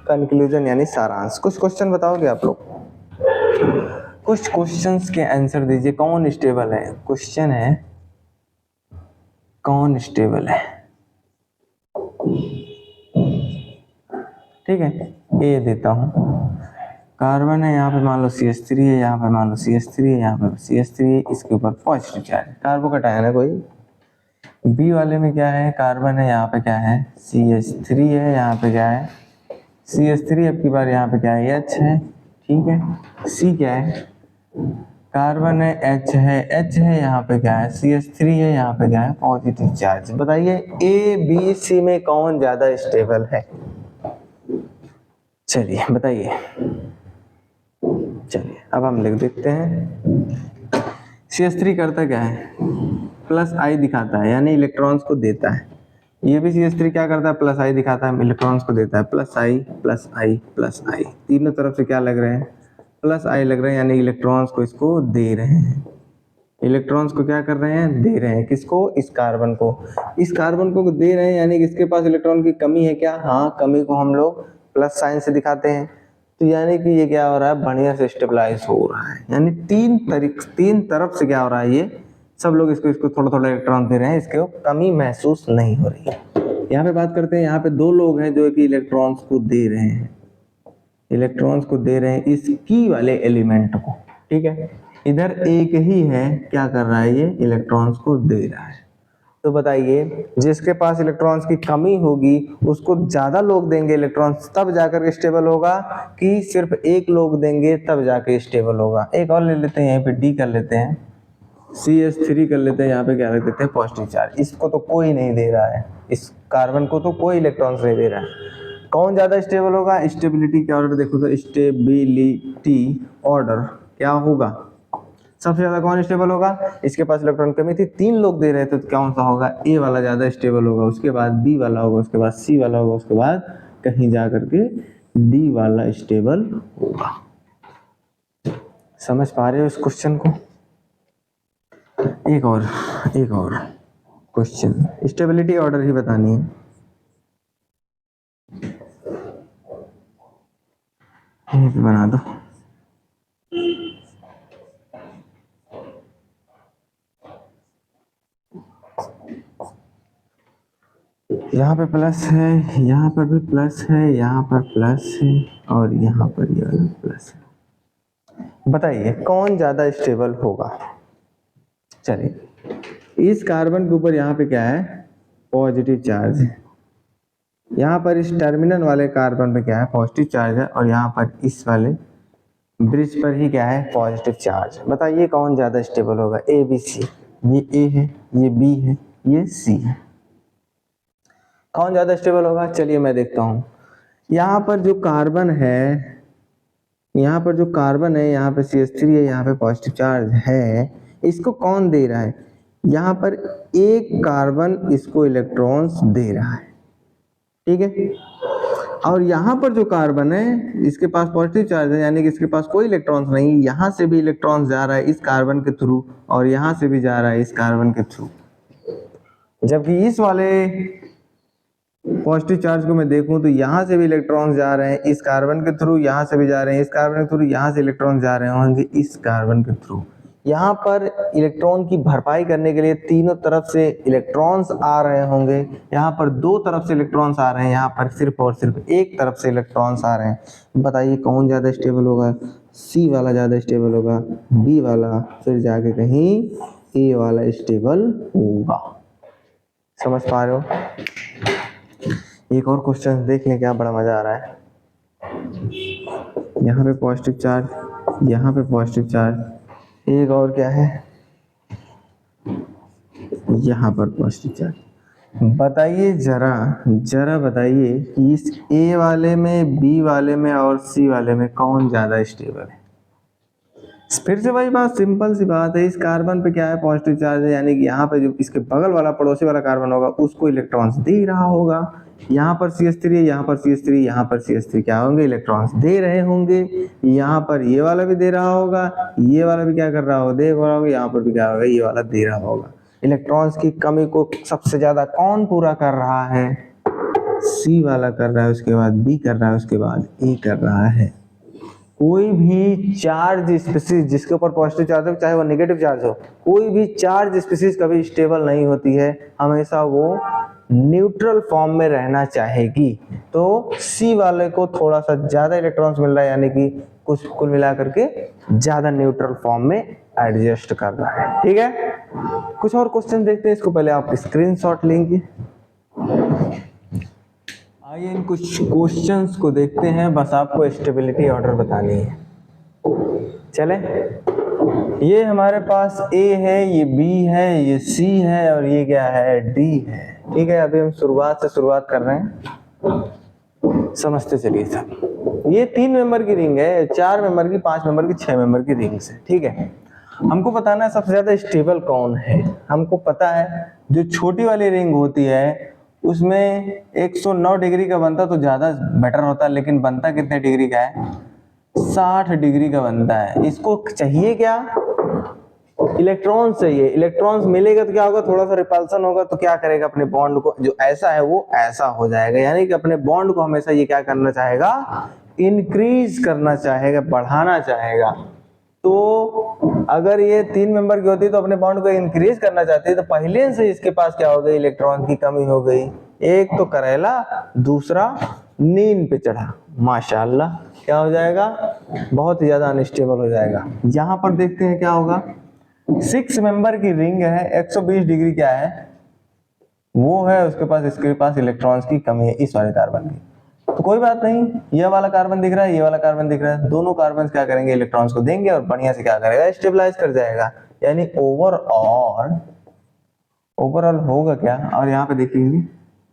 कंक्लूजन यानी सारांश। कुछ क्वेश्चन बताओगे आप लोग? कुछ क्वेश्चंस के आंसर दीजिए। कौन स्टेबल है? क्वेश्चन है कौन स्टेबल है? ठीक है, ए देता हूं। कार्बन है, यहाँ पे मान लो CH3 है, यहाँ पे मान लो CH3 है, यहाँ पे CH3 है, इसके ऊपर पॉजिटिव चार्ज। कार्बोकैटायन है कोई। बी वाले में क्या है? कार्बन है, यहाँ पे क्या है? CH3 है, यहाँ पे क्या है? CH3। अब की बार यहाँ पे क्या है? H है। ठीक है, C क्या है? कार्बन है, H है, यहाँ पे क्या है? CH3 है, यहाँ पे क्या है? Positive charge. बताइए ABC में कौन ज्यादा स्टेबल है? चलिए बताइए। चलिए अब हम लिख देते हैं। CH3 करता क्या है? प्लस आई दिखाता है, यानी इलेक्ट्रॉन्स को देता है। ये भी CH3 क्या करता है? प्लस आई दिखाता है, इलेक्ट्रॉन्स को देता है। प्लस आई प्लस आई प्लस आई, तीनों तरफ से क्या लग रहे हैं? प्लस आई लग रहे हैं, यानी इलेक्ट्रॉन्स को इसको दे रहे हैं। इलेक्ट्रॉन्स को क्या कर रहे हैं? दे रहे हैं। किसको? इस कार्बन को। इस कार्बन को दे रहे हैं, यानी इसके पास इलेक्ट्रॉन की कमी है क्या? हाँ, कमी को हम लोग प्लस साइन से दिखाते हैं। तो यानी कि ये क्या हो रहा है? बढ़िया से स्टेबलाइज हो रहा है। यानी तीन तरफ से क्या हो रहा है? ये सब लोग इसको थोड़ा थोड़ा इलेक्ट्रॉन दे रहे हैं, इसको कमी महसूस नहीं हो रही है। यहाँ पे बात करते हैं, यहाँ पे 2 लोग हैं जो कि इलेक्ट्रॉन्स को दे रहे हैं, इस की वाले एलिमेंट को। ठीक है, इधर एक ही है, क्या कर रहा है? ये इलेक्ट्रॉन्स को दे रहा है। तो बताइए, जिसके पास इलेक्ट्रॉन्स की कमी होगी उसको ज्यादा लोग देंगे इलेक्ट्रॉन्स, तब जाकर स्टेबल होगा, कि सिर्फ एक लोग देंगे तब जाके स्टेबल होगा? एक और ले लेते हैं, यहाँ पे D कर लेते हैं, CH3 कर लेते हैं, यहाँ पे क्या रख देते हैं? Positive charge. इसको तो कोई नहीं दे रहा है, इस कार्बन को तो कोई इलेक्ट्रॉन्स नहीं दे रहा है। कौन ज्यादा स्टेबल होगा? स्टेबिलिटी के ऑर्डर देखो तो स्टेबिलिटी ऑर्डर क्या होगा? सबसे ज्यादा कौन स्टेबल होगा? इसके पास इलेक्ट्रॉन कमी थी, 3 लोग दे रहे थे, तो कौन सा होगा? ए वाला ज्यादा स्टेबल होगा, उसके बाद बी वाला होगा, उसके बाद सी वाला होगा, उसके बाद कहीं जा करके डी वाला स्टेबल होगा। समझ पा रहे हो इस क्वेश्चन को? एक और क्वेश्चन, स्टेबिलिटी ऑर्डर ही बतानी है। यहीं पे बना दो। यहाँ पे प्लस है, यहाँ पर भी प्लस है, यहाँ पर प्लस है और यहाँ पर ये वाला प्लस है। बताइए कौन ज्यादा स्टेबल होगा? चलिए, इस कार्बन के ऊपर यहाँ पे क्या है? पॉजिटिव चार्ज है। यहाँ पर इस टर्मिनल वाले कार्बन पे क्या है? पॉजिटिव चार्ज है। और यहाँ पर इस वाले ब्रिज पर ही क्या है? Positive charge. बताइए कौन ज्यादा स्टेबल होगा? A B C. ये ए है, ये बी है, ये सी है। कौन ज्यादा स्टेबल होगा? चलिए मैं देखता हूँ। यहाँ पर जो कार्बन है, यहाँ पर CH3 है, यहाँ पे पॉजिटिव चार्ज है, इसको कौन दे रहा है? यहाँ पर एक कार्बन इसको इलेक्ट्रॉन्स दे रहा है, ठीक है। और यहाँ पर जो कार्बन है, इसके पास पॉजिटिव चार्ज है, यानी कि इसके पास कोई इलेक्ट्रॉन्स नहीं। यहाँ से भी इलेक्ट्रॉन्स जा रहा है इस कार्बन के थ्रू, और यहाँ से भी जा रहा है इस कार्बन के थ्रू। जबकि इस वाले पॉजिटिव चार्ज को मैं देखूं तो यहाँ से भी इलेक्ट्रॉन्स जा रहे हैं इस कार्बन के थ्रू, यहाँ से भी जा रहे हैं इस कार्बन के थ्रू, यहाँ से इलेक्ट्रॉन जा रहे होंगे इस कार्बन के थ्रू। यहाँ पर इलेक्ट्रॉन की भरपाई करने के लिए तीनों तरफ से इलेक्ट्रॉन्स आ रहे होंगे। यहाँ पर 2 तरफ से इलेक्ट्रॉन्स आ रहे हैं, यहाँ पर सिर्फ और सिर्फ एक तरफ से इलेक्ट्रॉन्स आ रहे हैं। बताइए कौन ज्यादा स्टेबल होगा? सी वाला ज्यादा स्टेबल होगा, बी वाला फिर जाके कहीं ए वाला स्टेबल होगा। समझ पा रहे हो? एक और क्वेश्चन देख लें, क्या बड़ा मजा आ रहा है। यहाँ पे पॉजिटिव चार्ज, यहाँ पे पॉजिटिव चार्ज, एक और क्या है? यहाँ पर पॉजिटिव चार्ज। बताइए जरा बताइए कि इस ए वाले में, बी वाले में और सी वाले में कौन ज्यादा स्टेबल है? फिर से वही बात, सिंपल सी बात है। इस कार्बन पे क्या है? पॉजिटिव चार्ज है, यानी कि यहाँ पे जो इसके बगल वाला पड़ोसी वाला कार्बन होगा उसको इलेक्ट्रॉन्स दे रहा होगा। यहाँ पर CH3 है, यहाँ पर CH3, यहाँ पर CH3 क्या होंगे? इलेक्ट्रॉन्स दे रहे होंगे। यहाँ पर ये वाला भी दे रहा होगा, ये वाला भी क्या कर रहा होगा? दे रहा होगा। यहाँ पर भी क्या होगा? ये वाला दे रहा होगा। इलेक्ट्रॉन्स की कमी को सबसे ज्यादा कौन पूरा कर रहा है? सी वाला कर रहा है, उसके बाद बी कर रहा है, उसके बाद ए कर रहा है। कोई भी चार्ज स्पीसीज जिसके ऊपर पॉजिटिव चार्ज हो, चाहे वो नेगेटिव चार्ज हो, कोई भी चार्ज स्पीसीज कभी स्टेबल नहीं होती है, हमेशा वो न्यूट्रल फॉर्म में रहना चाहेगी। तो सी वाले को थोड़ा सा ज्यादा इलेक्ट्रॉन्स मिल रहा है, यानी कि कुछ कुल मिला करके ज्यादा न्यूट्रल फॉर्म में एडजस्ट कर रहा है, ठीक है। कुछ और क्वेश्चन देखते हैं, इसको पहले आप स्क्रीनशॉट लेंगे। आइए इन कुछ क्वेश्चंस को देखते हैं, बस आपको स्टेबिलिटी ऑर्डर बतानी है। चले, ये हमारे पास ए है, ये बी है, ये सी है और ये क्या है? डी है, ठीक है। अभी हम शुरुआत से शुरुआत कर रहे हैं, समझते चलिए सब। ये 3 मेंबर की रिंग है, 4 मेंबर की, 5 मेंबर की, 6 मेंबर की रिंग्स है, ठीक है। हमको बताना है सबसे ज्यादा स्टेबल कौन है। हमको पता है जो छोटी वाली रिंग होती है उसमें 109 डिग्री का बनता तो ज्यादा बेटर होता, लेकिन बनता कितने डिग्री का है? 60 डिग्री का बनता है। इसको चाहिए क्या? इलेक्ट्रॉन चाहिए। इलेक्ट्रॉन्स मिलेगा तो क्या होगा? थोड़ा सा रिपल्सन होगा, तो क्या करेगा? अपने बॉन्ड को जो ऐसा है वो ऐसा हो जाएगा, यानी कि अपने बॉन्ड को हमेशा ये क्या करना चाहेगा? इंक्रीज करना चाहेगा, बढ़ाना चाहेगा। तो अगर ये 3 मेंबर की होती तो अपने बॉन्ड को इंक्रीज करना चाहती है, तो पहले से इसके पास क्या हो गई? इलेक्ट्रॉन की कमी हो गई। एक तो करेला, दूसरा नींद पे चढ़ा, माशाल्लाह क्या हो जाएगा? बहुत ही ज्यादा अनस्टेबल हो जाएगा। यहाँ पर देखते हैं क्या होगा। 6 मेंबर की रिंग है, 120 डिग्री क्या है वो है, उसके पास, इसके पास इलेक्ट्रॉन्स की कमी है इस वाले कार्बन की। तो कोई बात नहीं, ये वाला कार्बन दिख रहा है, ये वाला कार्बन दिख रहा है, दोनों कार्बन क्या करेंगे? इलेक्ट्रॉन्स को देंगे और बढ़िया से क्या करेगा? स्टेबलाइज कर जाएगा। यानी ओवरऑल होगा क्या? और यहाँ पे देखेंगे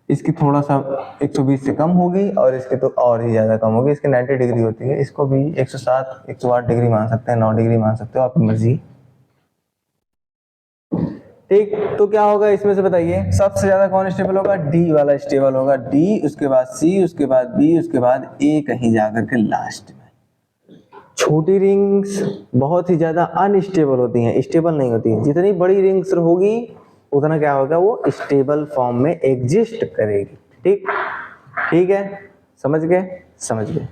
इसकी थोड़ा सा 120 से कम होगी और इसकी तो और ही ज़्यादा कम होगी। इसकी 90 डिग्री होती है, इसको भी 107 108 डिग्री मान सकते हैं, 9 डिग्री मान सकते हो, आपकी मर्जी। ठीक, तो क्या होगा इसमें से बताइए, सबसे ज्यादा कौन स्टेबल होगा? डी वाला स्टेबल होगा। डी, उसके बाद सी, उसके बाद बी, उसके बाद ए कहीं जाकर के लास्ट में। छोटी रिंग्स बहुत ही ज्यादा अनस्टेबल होती हैं, स्टेबल नहीं होती। जितनी बड़ी रिंग्स होगी उतना क्या होगा, वो स्टेबल फॉर्म में एग्जिस्ट करेगी। ठीक, ठीक है, समझ गए? समझ गए।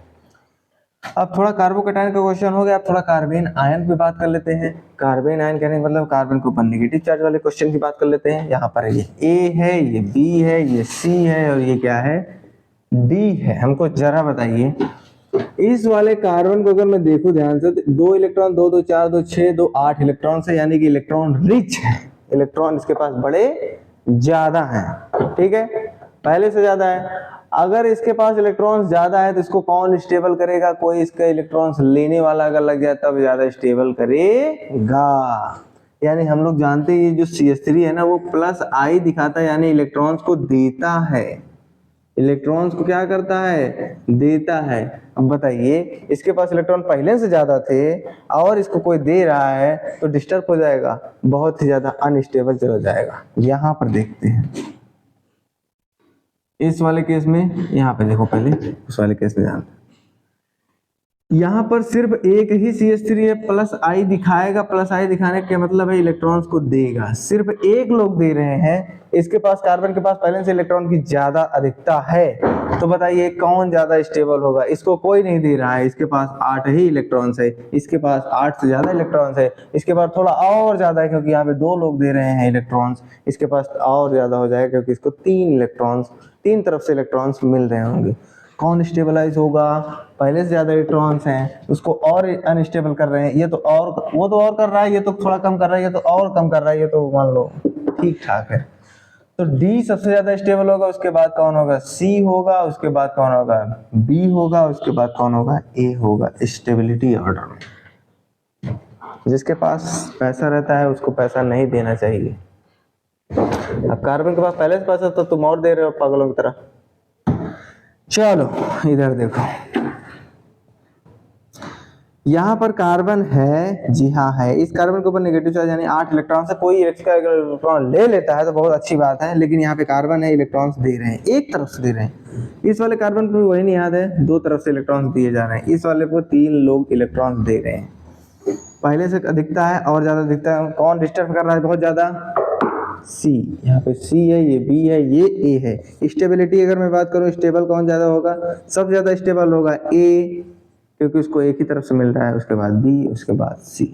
अब थोड़ा कार्बोकेटायन का क्वेश्चन हो गया, अब थोड़ा कार्बेन आयन पे बात कर लेते हैं। कार्बेन आयन कहने का मतलब कार्बन के ऊपर नेगेटिव चार्ज वाले क्वेश्चन की बात कर लेते हैं। यहाँ पर ये ए है, ये बी है, ये सी है और ये क्या है? डी है। हमको जरा बताइए, इस वाले कार्बन को अगर मैं देखूं ध्यान से, 2 इलेक्ट्रॉन, 2 2 4 2 6 2 8 इलेक्ट्रॉन से, यानी कि इलेक्ट्रॉन रिच है। इलेक्ट्रॉन इसके पास बड़े ज्यादा हैं, ठीक है, पहले से ज्यादा है। अगर इसके पास इलेक्ट्रॉन्स ज्यादा है तो इसको कौन स्टेबल करेगा? कोई इसका इलेक्ट्रॉन्स लेने वाला अगर लग जाए तब ज्यादा स्टेबल करेगा। यानी हम लोग जानते हैं ये जो CH3 है ना, वो प्लस आई दिखाता है, यानी इलेक्ट्रॉन्स को देता है। इलेक्ट्रॉन्स को क्या करता है? देता है। अब बताइए, इसके पास इलेक्ट्रॉन पहले से ज्यादा थे और इसको कोई दे रहा है तो डिस्टर्ब हो जाएगा, बहुत ही ज्यादा अनस्टेबल चला जाएगा। यहां पर देखते हैं इस वाले केस में, यहाँ पे देखो, पहले उस वाले केस में जानते हैं। यहाँ पर सिर्फ एक ही CH3 है, प्लस आई दिखाएगा। प्लस आई दिखाने का मतलब है इलेक्ट्रॉन्स को देगा। सिर्फ एक लोग दे रहे हैं, इसके पास, कार्बन के पास पहले से इलेक्ट्रॉन की ज्यादा अधिकता है। तो बताइए कौन ज्यादा स्टेबल होगा? इसको कोई नहीं दे रहा है, इसके पास 8 ही इलेक्ट्रॉन्स है, इसके पास 8 से ज्यादा इलेक्ट्रॉन्स है, इसके पास थोड़ा और ज्यादा है क्योंकि यहाँ पे 2 लोग दे रहे हैं इलेक्ट्रॉन्स, इसके पास और ज्यादा हो जाएगा क्योंकि इसको 3 इलेक्ट्रॉन्स, 3 तरफ से इलेक्ट्रॉन्स मिल रहे होंगे। कौन स्टेबलाइज होगा? पहले से ज्यादा इलेक्ट्रॉन्स हैं, उसको और अनस्टेबल कर रहे हैं। ये तो और, वो तो और कर रहा है, ये तो थोड़ा कम कर रहा है, ये तो और कम कर रहा है, ये तो मान लो ठीक ठाक है। तो डी सबसे ज्यादा स्टेबल होगा, उसके बाद कौन होगा? सी होगा, उसके बाद कौन होगा? बी होगा, उसके बाद कौन होगा? ए होगा। स्टेबिलिटी ऑर्डर में जिसके पास पैसा रहता है उसको पैसा नहीं देना चाहिए। अब कार्बन के पास पहले से पैसा तो तुम और दे रहे हो पागलों की तरह। चलो इधर देखो, यहाँ पर कार्बन है, जी हाँ है। इस कार्बन के ऊपर नेगेटिव चार्ज यानी 8 इलेक्ट्रॉन से कोई एक्स्ट्रा इलेक्ट्रॉन ले लेता है तो बहुत अच्छी बात है, लेकिन यहाँ पे कार्बन है, इलेक्ट्रॉन्स दे रहे हैं, एक तरफ से दे रहे हैं। इस वाले कार्बन को वही नहीं याद है, 2 तरफ से इलेक्ट्रॉन्स दिए जा रहे हैं। इस वाले को 3 लोग इलेक्ट्रॉन्स दे रहे हैं, पहले से दिखता है और ज्यादा दिखता है। कौन डिस्टर्ब कर रहा है बहुत ज्यादा? सी। यहाँ पे सी है, ये बी है, ये ए है। स्टेबिलिटी अगर मैं बात करूँ, स्टेबल कौन ज्यादा होगा? सबसे ज्यादा स्टेबल होगा ए, क्योंकि उसको एक ही तरफ से मिल रहा है, उसके बाद बी, उसके बाद सी।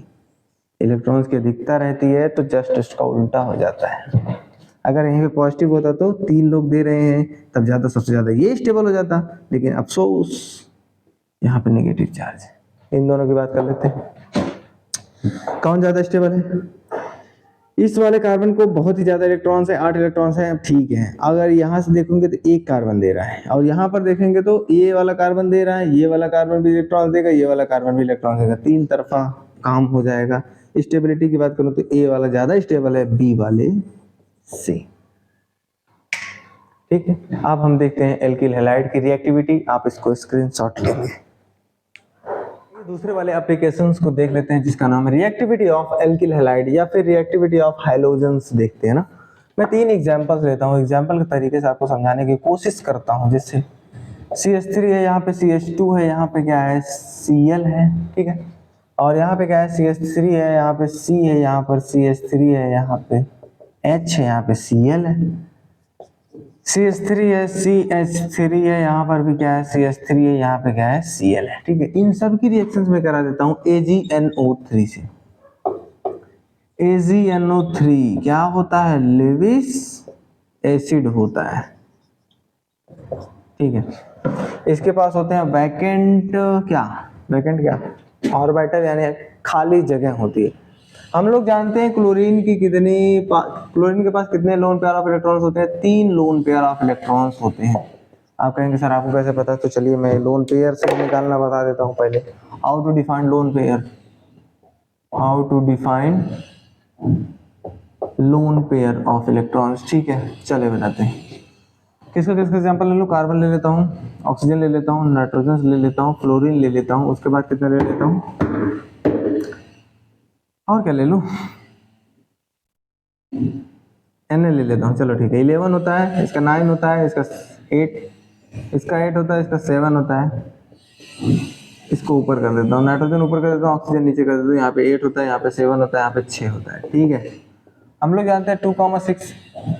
इलेक्ट्रॉन्स की अधिकता रहती है तो जस्ट उसका उल्टा हो जाता है। अगर यहीं पे पॉजिटिव होता तो 3 लोग दे रहे हैं तब ज्यादा, सबसे ज्यादा ये स्टेबल हो जाता, लेकिन अफसोस यहाँ पे नेगेटिव चार्ज है। इन दोनों की बात कर लेते हैं, कौन ज्यादा स्टेबल है? इस वाले कार्बन को बहुत ही ज्यादा इलेक्ट्रॉन्स है, 8 इलेक्ट्रॉन्स है, ठीक है। अगर यहाँ से देखोगे तो एक कार्बन दे रहा है, और यहाँ पर देखेंगे तो ये वाला कार्बन दे रहा है, ये वाला कार्बन भी इलेक्ट्रॉन देगा, ये वाला कार्बन भी इलेक्ट्रॉन देगा, 3 तरफा काम हो जाएगा। स्टेबिलिटी की बात करूँ तो ए वाला ज्यादा स्टेबल है बी वाले से, ठीक है। अब हम देखते हैं एल्किल हैलाइड की रिएक्टिविटी, आप इसको स्क्रीनशॉट लेंगे। दूसरे वाले एप्लीकेशंस को देख लेते हैं जिसका नाम है रिएक्टिविटी ऑफ एल्किल हैलाइड या फिर रिएक्टिविटी ऑफ हैलोजेंस देखते हैं ना। मैं 3 एग्जांपल्स लेता हूँ, एग्जांपल के तरीके से आपको समझाने की कोशिश करता हूँ। जैसे CH3 है, यहाँ पे CH2 है, यहाँ पे क्या है? Cl है, ठीक है। और यहाँ पे क्या है? CH3 है, यहाँ पे C है, यहाँ पर CH3 है, यहाँ पे H है, यहाँ पे Cl है। CH3 है, CH3 है, यहाँ पर भी क्या है? CH3 है, यहाँ पे क्या है? Cl है, ठीक है। इन सब की रिएक्शंस में करा देता हूँ AgNO3 से। AgNO3 क्या होता है? लेविस एसिड होता है, ठीक है। इसके पास होते हैं वैकेंट, क्या वैकेंट, क्या ऑर्बिटल, यानी खाली जगह होती है। हम लोग जानते हैं क्लोरीन की क्लोरीन के पास कितने लोन पेयर ऑफ इलेक्ट्रॉन्स होते हैं? 3 लोन पेयर ऑफ इलेक्ट्रॉन्स होते हैं। आप कहेंगे सर आपको कैसे पता? तो चलिए मैं लोन पेयर से निकालना बता देता हूँ पहले। How to define lone pair, how to define lone pair of electrons, ठीक है, चले बताते हैं। किसका किसका एग्जाम्पल ले लूँ? कार्बन ले लेता हूँ, ऑक्सीजन ले लेता हूँ, नाइट्रोजन ले लेता हूँ, फ्लोरीन ले लेता हूँ, उसके बाद कितना ले लेता हूँ और क्या ले लूँ? Na ले लेता हूँ। चलो ठीक है, 11 होता है, इसका 9 होता है, इसका 8, इसका 8 होता है, इसका 7 होता है। इसको ऊपर कर देता हूँ, नाइट्रोजन ऊपर कर देता हूँ, ऑक्सीजन नीचे कर देता हूँ। यहाँ पे 8 होता है, यहाँ पे 7 होता है, यहाँ पे 6 होता है। ठीक है, हम लोग जानते हैं 2,6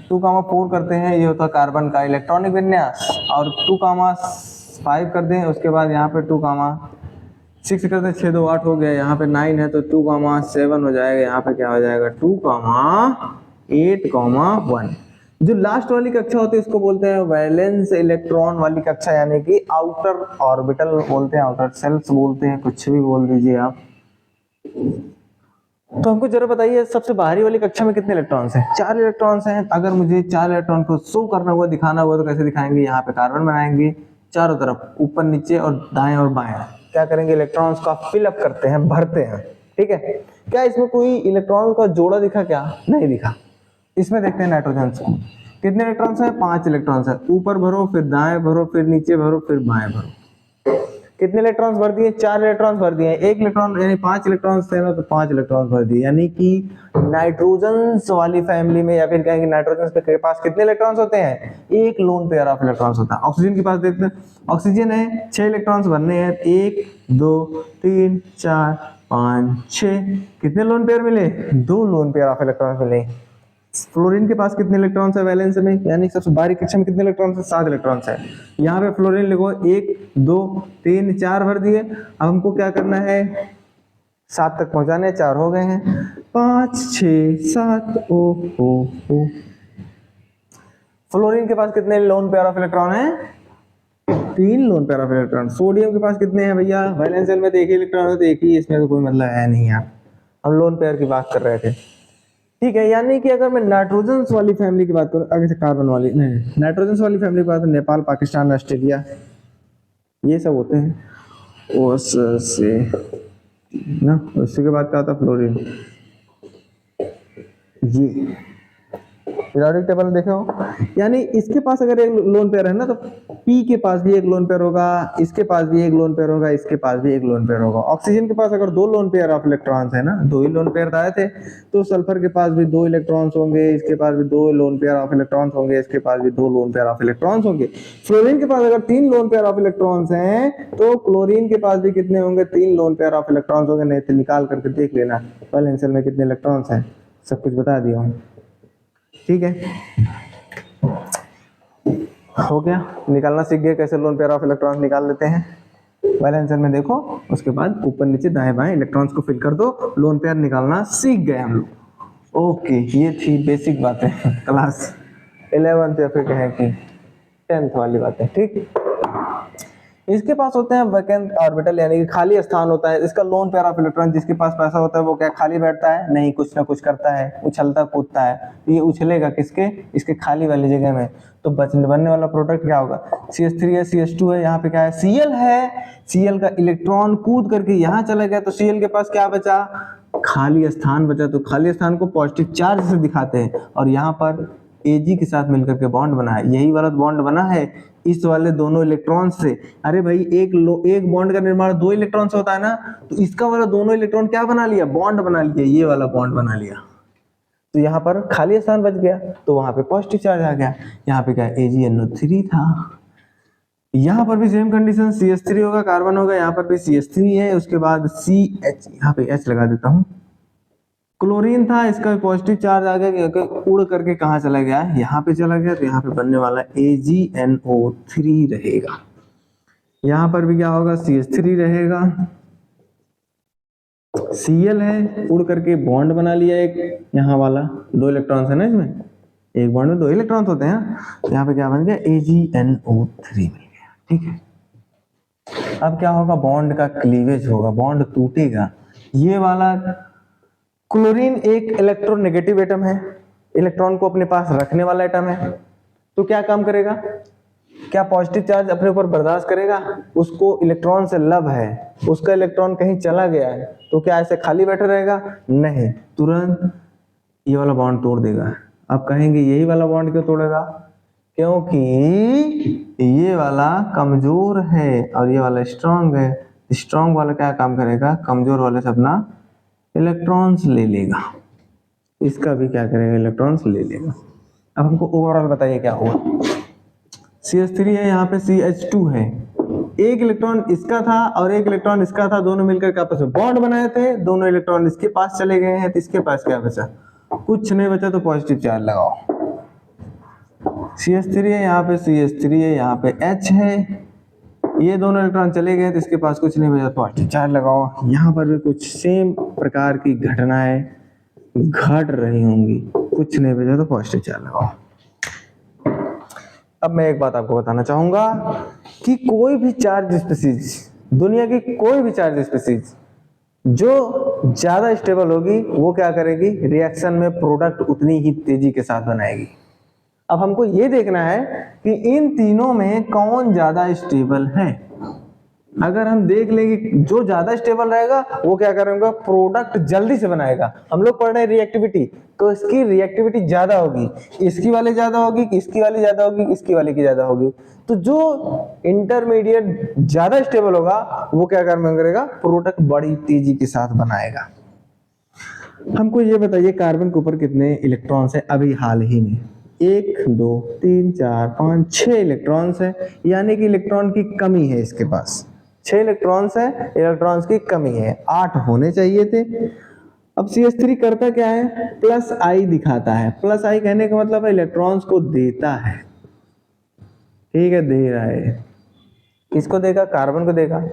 2,4 करते हैं, ये होता है कार्बन का इलेक्ट्रॉनिक विन्यास। और 2,5 कर दें, उसके बाद यहाँ पे 2,6 करते हैं, 6 2 8 हो गया। यहाँ पे 9 है तो 2,7 हो जाएगा। यहाँ पे क्या हो जाएगा? 2,8,1। जो लास्ट वाली कक्षा होती है इसको बोलते हैं वैलेंस इलेक्ट्रॉन वाली कक्षा, यानी कि आउटर ऑर्बिटल बोलते हैं, आउटर सेल्स बोलते हैं, कुछ भी बोल दीजिए आप। तो हमको जरा बताइए, सबसे बाहरी वाली कक्षा में कितने इलेक्ट्रॉन्स हैं? 4 इलेक्ट्रॉन्स हैं। अगर मुझे 4 इलेक्ट्रॉन को शो करना हुआ, दिखाना हुआ, तो कैसे दिखाएंगे? यहाँ पे कार्बन बनाएंगे, चारों तरफ ऊपर नीचे और दाएं और बाएं क्या करेंगे? इलेक्ट्रॉन्स का फिलअप करते हैं, भरते हैं। ठीक है, क्या इसमें कोई इलेक्ट्रॉन का जोड़ा दिखा? क्या नहीं दिखा। इसमें देखते हैं नाइट्रोजन को, कितने इलेक्ट्रॉन्स हैं? 5 इलेक्ट्रॉन्स है। ऊपर भरो, फिर दाएं भरो, फिर नीचे भरो, फिर बाएं भरो। कितने इलेक्ट्रॉन्स भर दिए? 4 इलेक्ट्रॉन्स भर दिए। 1 इलेक्ट्रॉन यानी 5 इलेक्ट्रॉन्स थे ना, तो 5 इलेक्ट्रॉन्स भर दिए। यानी कि नाइट्रोजन वाली फैमिली में, या फिर कहेंगे नाइट्रोजन के पास कितने इलेक्ट्रॉन्स होते हैं? एक लोन पेयर ऑफ इलेक्ट्रॉन्स होता है। ऑक्सीजन के पास देखते हैं, ऑक्सीजन है 6 इलेक्ट्रॉन्स भरने हैं। 1 2 3 4 5 6। कितने लोन पेयर मिले? 2 लोन पेयर ऑफ इलेक्ट्रॉन्स मिले। फ्लोरीन के पास कितने इलेक्ट्रॉन्स है वैलेंस में, यानी सबसे बाहरी कक्षा में कितने इलेक्ट्रॉन्स है? 7 इलेक्ट्रॉन्स है। यहाँ पे फ्लोरीन लिखो, 1 2 3 4 भर दिए। अब हमको क्या करना है? 7 तक पहुंचाने। 4 हो गए हैं, 5 6 7। ओ फ्लोरीन के पास कितने लोन पेयर ऑफ इलेक्ट्रॉन है? 3 loan pair of electron. Sodium के पास कितने हैं भैया? वैलेंस शेल में तो एक ही इलेक्ट्रॉन है, तो एक ही, इसमें तो कोई मतलब है नहीं यार, हम लोन पेयर की बात कर रहे थे। ठीक है, यानी कि अगर मैं नाइट्रोजन वाली फैमिली की बात करूं, आगे से कार्बन वाली नहीं, नाइट्रोजन वाली फैमिली की बात, नेपाल, पाकिस्तान, ऑस्ट्रेलिया, ये सब होते हैं। ओस से ना, उसके बाद क्या आता है? फ्लोरीन। ये पीरियोडिक टेबल देखो, यानी इसके पास अगर एक लोन पेयर है ना, तो पी के पास भी एक लोन पेयर होगा, इसके पास भी एक लोन पेयर होगा, इसके पास भी एक लोन पेयर होगा। ऑक्सीजन के पास अगर 2 लोन पेयर ऑफ इलेक्ट्रॉन्स है ना, 2 ही लोन पेयर आए थे, तो सल्फर के पास भी 2 इलेक्ट्रॉन्स होंगे, इसके पास भी 2 लोन पेयर ऑफ इलेक्ट्रॉन्स होंगे, इसके पास भी 2 लोन पेयर ऑफ इलेक्ट्रॉन्स होंगे। फ्लोरीन के पास अगर 3 लोन पेयर ऑफ इलेक्ट्रॉन्स हैं, तो क्लोरीन के पास भी कितने होंगे? 3 लोन पेयर ऑफ इलेक्ट्रॉन्स होंगे। नहीं तो निकाल करके देख लेना वैलेंस शेल में कितने इलेक्ट्रॉन्स हैं, सब कुछ बता दिया हूँ। ठीक है, हो गया, निकालना सीख गए कैसे लोन पेयर ऑफ इलेक्ट्रॉन्स निकाल लेते हैं। वैलेंस शेल में देखो, उसके बाद ऊपर नीचे दाएं बाएं इलेक्ट्रॉन्स को फिल कर दो, लोन पेयर निकालना सीख गए हम लोग। ओके, ये थी बेसिक बातें क्लास 11th या फिर कहें कि 10th वाली बातें। ठीक, इसके पास होते हैं वैकेंट ऑर्बिटल, यानी कि खाली स्थान होता है। इसका लोन पेयर ऑफ इलेक्ट्रॉन, जिसके पास पैसा होता है वो क्या खाली बैठता है? नहीं, कुछ ना कुछ करता है, उछलता कूदता है। ये उछलेगा किसके? इसके खाली वाली जगह में। तो बनने वाला प्रोडक्ट क्या होगा? CH3 है, CH2 है, यहाँ पे क्या है? Cl है। Cl का इलेक्ट्रॉन कूद करके यहाँ चला गया, तो Cl के पास क्या बचा? खाली स्थान बचा। तो खाली स्थान को पॉजिटिव चार्ज से दिखाते हैं, और यहाँ पर Ag के साथ मिलकर के बॉन्ड बना है। यही वाला बॉन्ड बना है इस वाले दोनों इलेक्ट्रॉन से। अरे भाई, एक बॉन्ड का निर्माण 2 इलेक्ट्रॉन से होता है ना, तो इसका वाला दोनों इलेक्ट्रॉन क्या बना लिया? बॉन्ड बना लिया, ये वाला बॉन्ड बना लिया। तो यहाँ पर खाली स्थान बच गया, तो वहां पे पॉजिटिव चार्ज आ गया। यहाँ पे क्या? AgNO3 था। यहाँ पर भी सेम कंडीशन, CH3 होगा, कार्बन होगा, यहाँ पर भी CH3 है, उसके बाद CH, यहाँ पे H लगा देता हूँ। क्लोरीन था, इसका पॉजिटिव चार्ज आ गया, क्योंकि उड़ करके कहाँ चला गया? यहाँ पे चला गया, तो यहाँ पे बनने वाला AgNO3 रहेगा। यहाँ पर भी क्या होगा? CH3 रहेगा। Cl है, उड़ करके बॉन्ड बना लिया एक, यहाँ वाला 2 इलेक्ट्रॉन्स है ना इसमें, एक बॉन्ड में 2 इलेक्ट्रॉन्स होते हैं। तो यहाँ पे क्या बन गया? AgNO3 मिल गया। ठीक है, अब क्या होगा? बॉन्ड का क्लीवेज होगा, बॉन्ड टूटेगा। ये वाला क्लोरीन एक इलेक्ट्रोनेगेटिव एटम है, इलेक्ट्रॉन को अपने पास रखने वाला एटम है। तो क्या काम करेगा? क्या पॉजिटिव चार्ज अपने ऊपर बर्दाश्त करेगा? उसको इलेक्ट्रॉन से लव है, उसका इलेक्ट्रॉन कहीं चला गया है, तो क्या ऐसे खाली बैठा रहेगा? नहीं, तुरंत ये वाला बॉन्ड तोड़ देगा। आप कहेंगे यही वाला बॉन्ड क्यों तोड़ेगा? क्योंकि ये वाला कमजोर है और ये वाला स्ट्रांग है। स्ट्रांग वाला क्या काम करेगा, कमजोर वाले से अपना इलेक्ट्रॉन्स ले लेगा, इसका भी क्या करेगा, इलेक्ट्रॉन्स ले लेगा। अब हमको ओवरऑल बताइए क्या हुआ। CH3 है, यहाँ पे CH2 है, एक इलेक्ट्रॉन इसका था और एक इलेक्ट्रॉन इसका था, दोनों मिलकर आपस में बॉन्ड बनाए थे, दोनों इलेक्ट्रॉन इसके पास चले गए हैं, तो इसके पास क्या बचा, कुछ नहीं बचा, तो पॉजिटिव चार्ज लगाओ। CH3 है, यहाँ पे CH3 है, यहाँ पे H है, ये दोनों इलेक्ट्रॉन चले गए तो इसके पास कुछ नहीं बचा, पॉजिटिव चार्ज लगाओ। यहाँ पर भी कुछ सेम प्रकार की घटनाएं घट रही होंगी, कुछ नहीं बचा तो पॉजिटिव चार्ज लगाओ। अब मैं एक बात आपको बताना चाहूंगा कि कोई भी चार्ज स्पीसीज, दुनिया की कोई भी चार्ज स्पीसीज जो ज्यादा स्टेबल होगी वो क्या करेगी, रिएक्शन में प्रोडक्ट उतनी ही तेजी के साथ बनाएगी। अब हमको ये देखना है कि इन तीनों में कौन ज्यादा स्टेबल है। अगर हम देख लेंगे जो ज्यादा स्टेबल रहेगा वो क्या करेगा, प्रोडक्ट जल्दी से बनाएगा। हम लोग पढ़ रहे हैं रिएक्टिविटी, तो इसकी रिएक्टिविटी ज्यादा होगी, इसकी वाली ज्यादा होगी, इसकी वाली ज्यादा होगी, इसकी वाली की ज्यादा होगी। तो जो इंटरमीडिएट ज्यादा स्टेबल होगा वो क्या काम करेगा, प्रोडक्ट बड़ी तेजी के साथ बनाएगा। हमको ये बताइए कार्बन के ऊपर कितने इलेक्ट्रॉन्स है अभी हाल ही में, 1 2 3 4 5 6 इलेक्ट्रॉन्स है, यानी कि इलेक्ट्रॉन की कमी है इसके पास, 6 इलेक्ट्रॉन्स है, इलेक्ट्रॉन्स की कमी है, 8 होने चाहिए थे। अब CH3 करता क्या है, प्लस आई दिखाता है। प्लस आई कहने का मतलब है इलेक्ट्रॉन्स को देता है, ठीक है, दे रहा है। किसको देगा, कार्बन को देगा।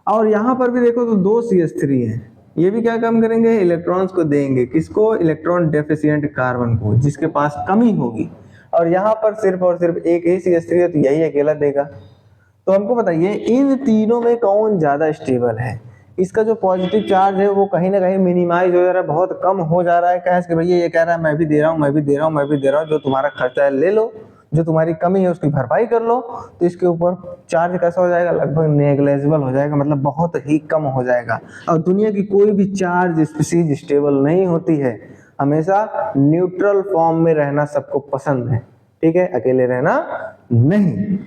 और यहां पर भी देखो तो 2 CH3 है, ये भी क्या काम करेंगे, इलेक्ट्रॉन्स को देंगे। किसको, इलेक्ट्रॉन डेफिशिएंट कार्बन को, जिसके पास कमी होगी। और यहाँ पर सिर्फ और सिर्फ एक ही CH3 है, तो यही अकेला देगा। तो हमको बताइए इन तीनों में कौन ज्यादा स्टेबल है। इसका जो पॉजिटिव चार्ज है वो कहीं ना कहीं मिनिमाइज हो जा रहा है, बहुत कम हो जा रहा है। कह कि भैया ये कह रहा है मैं भी दे रहा हूँ, मैं भी दे रहा हूँ, मैं भी दे रहा हूँ, जो तुम्हारा खर्चा है ले लो, जो तुम्हारी कमी है उसकी भरपाई कर लो। तो इसके ऊपर चार्ज कैसा हो जाएगा, लगभग नेग्लेजिबल हो जाएगा, मतलब बहुत ही कम हो जाएगा। और दुनिया की कोई भी चार्ज स्पीसीज स्टेबल नहीं होती है, हमेशा न्यूट्रल फॉर्म में रहना सबको पसंद है, ठीक है, अकेले रहना नहीं।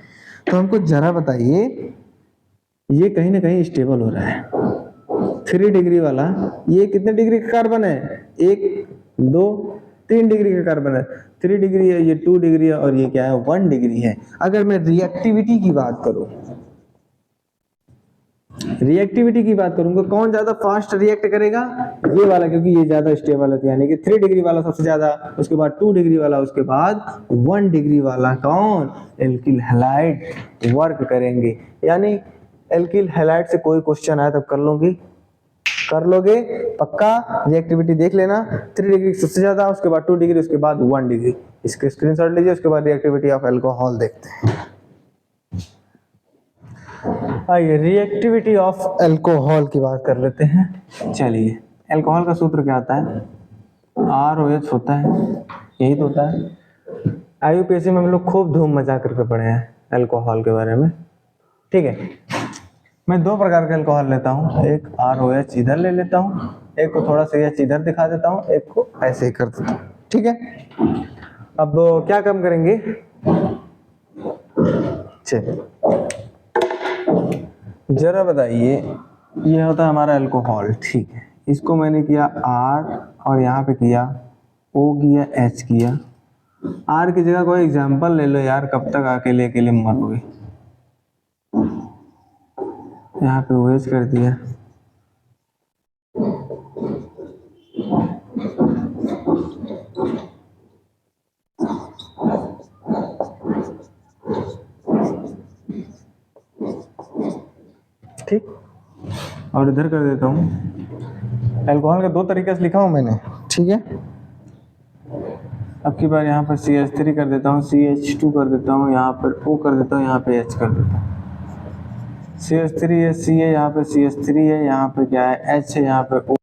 तो हमको जरा बताइए ये कहीं ना कहीं स्टेबल हो रहा है। 3 डिग्री वाला ये कितने डिग्री का कार्बन है, 1 2 3 डिग्री का कार्बन है, 3 डिग्री है, ये 2 डिग्री है, और ये क्या है 1 डिग्री है। अगर मैं रिएक्टिविटी की बात करूं, रिएक्टिविटी की बात करूंगा, कौन ज्यादा फास्ट रिएक्ट करेगा, ये वाला, क्योंकि ये ज्यादा स्टेबल है, यानी कि 3 डिग्री वाला सबसे ज्यादा, उसके बाद 2 डिग्री वाला, उसके बाद 1 डिग्री वाला कौन, एल्किल हैलाइड वर्क करेंगे। यानी एल्किल हैलाइड से कोई क्वेश्चन आया तब कर लोगे पक्का। रिएक्टिविटी देख लेना, 3 डिग्री सबसे ज्यादा, उसके बाद 2 डिग्री, उसके बाद 1 डिग्री। इसके स्क्रीनशॉट लीजिए, उसके बाद रिएक्टिविटी ऑफ अल्कोहल देखते हैं। आइए रिएक्टिविटी ऑफ अल्कोहल की बात कर लेते हैं। चलिए, अल्कोहल का सूत्र क्या आता है, ROH होता है, यही तो होता है। IUPAC में हम लोग खूब धूम मचा करके पढ़े हैं अल्कोहल के बारे में, ठीक है। मैं 2 प्रकार के अल्कोहल लेता हूँ, एक ROH इधर ले लेता हूँ, एक को थोड़ा सा इधर दिखा देता हूँ, एक को ऐसे ही कर देता हूँ, ठीक है। अब क्या काम करेंगे, चलिए जरा बताइए, ये होता है हमारा अल्कोहल, ठीक है। इसको मैंने किया R और यहाँ पे किया O किया, H किया। R की जगह कोई एग्जांपल ले लो यार, कब तक अकेले अकेले मरोगे। यहाँ पे OH कर दिया, ठीक, और इधर कर देता हूँ। अल्कोहल का 2 तरीके से लिखा हूँ मैंने, ठीक है। अब की बार यहाँ पर CH3 कर देता हूँ, CH2 कर देता हूँ, यहाँ पर O कर देता हूँ, यहाँ पे H कर देता हूँ। CH3 है, C है, यहाँ पे CH3 है, यहाँ पे क्या है H है, यहाँ पे O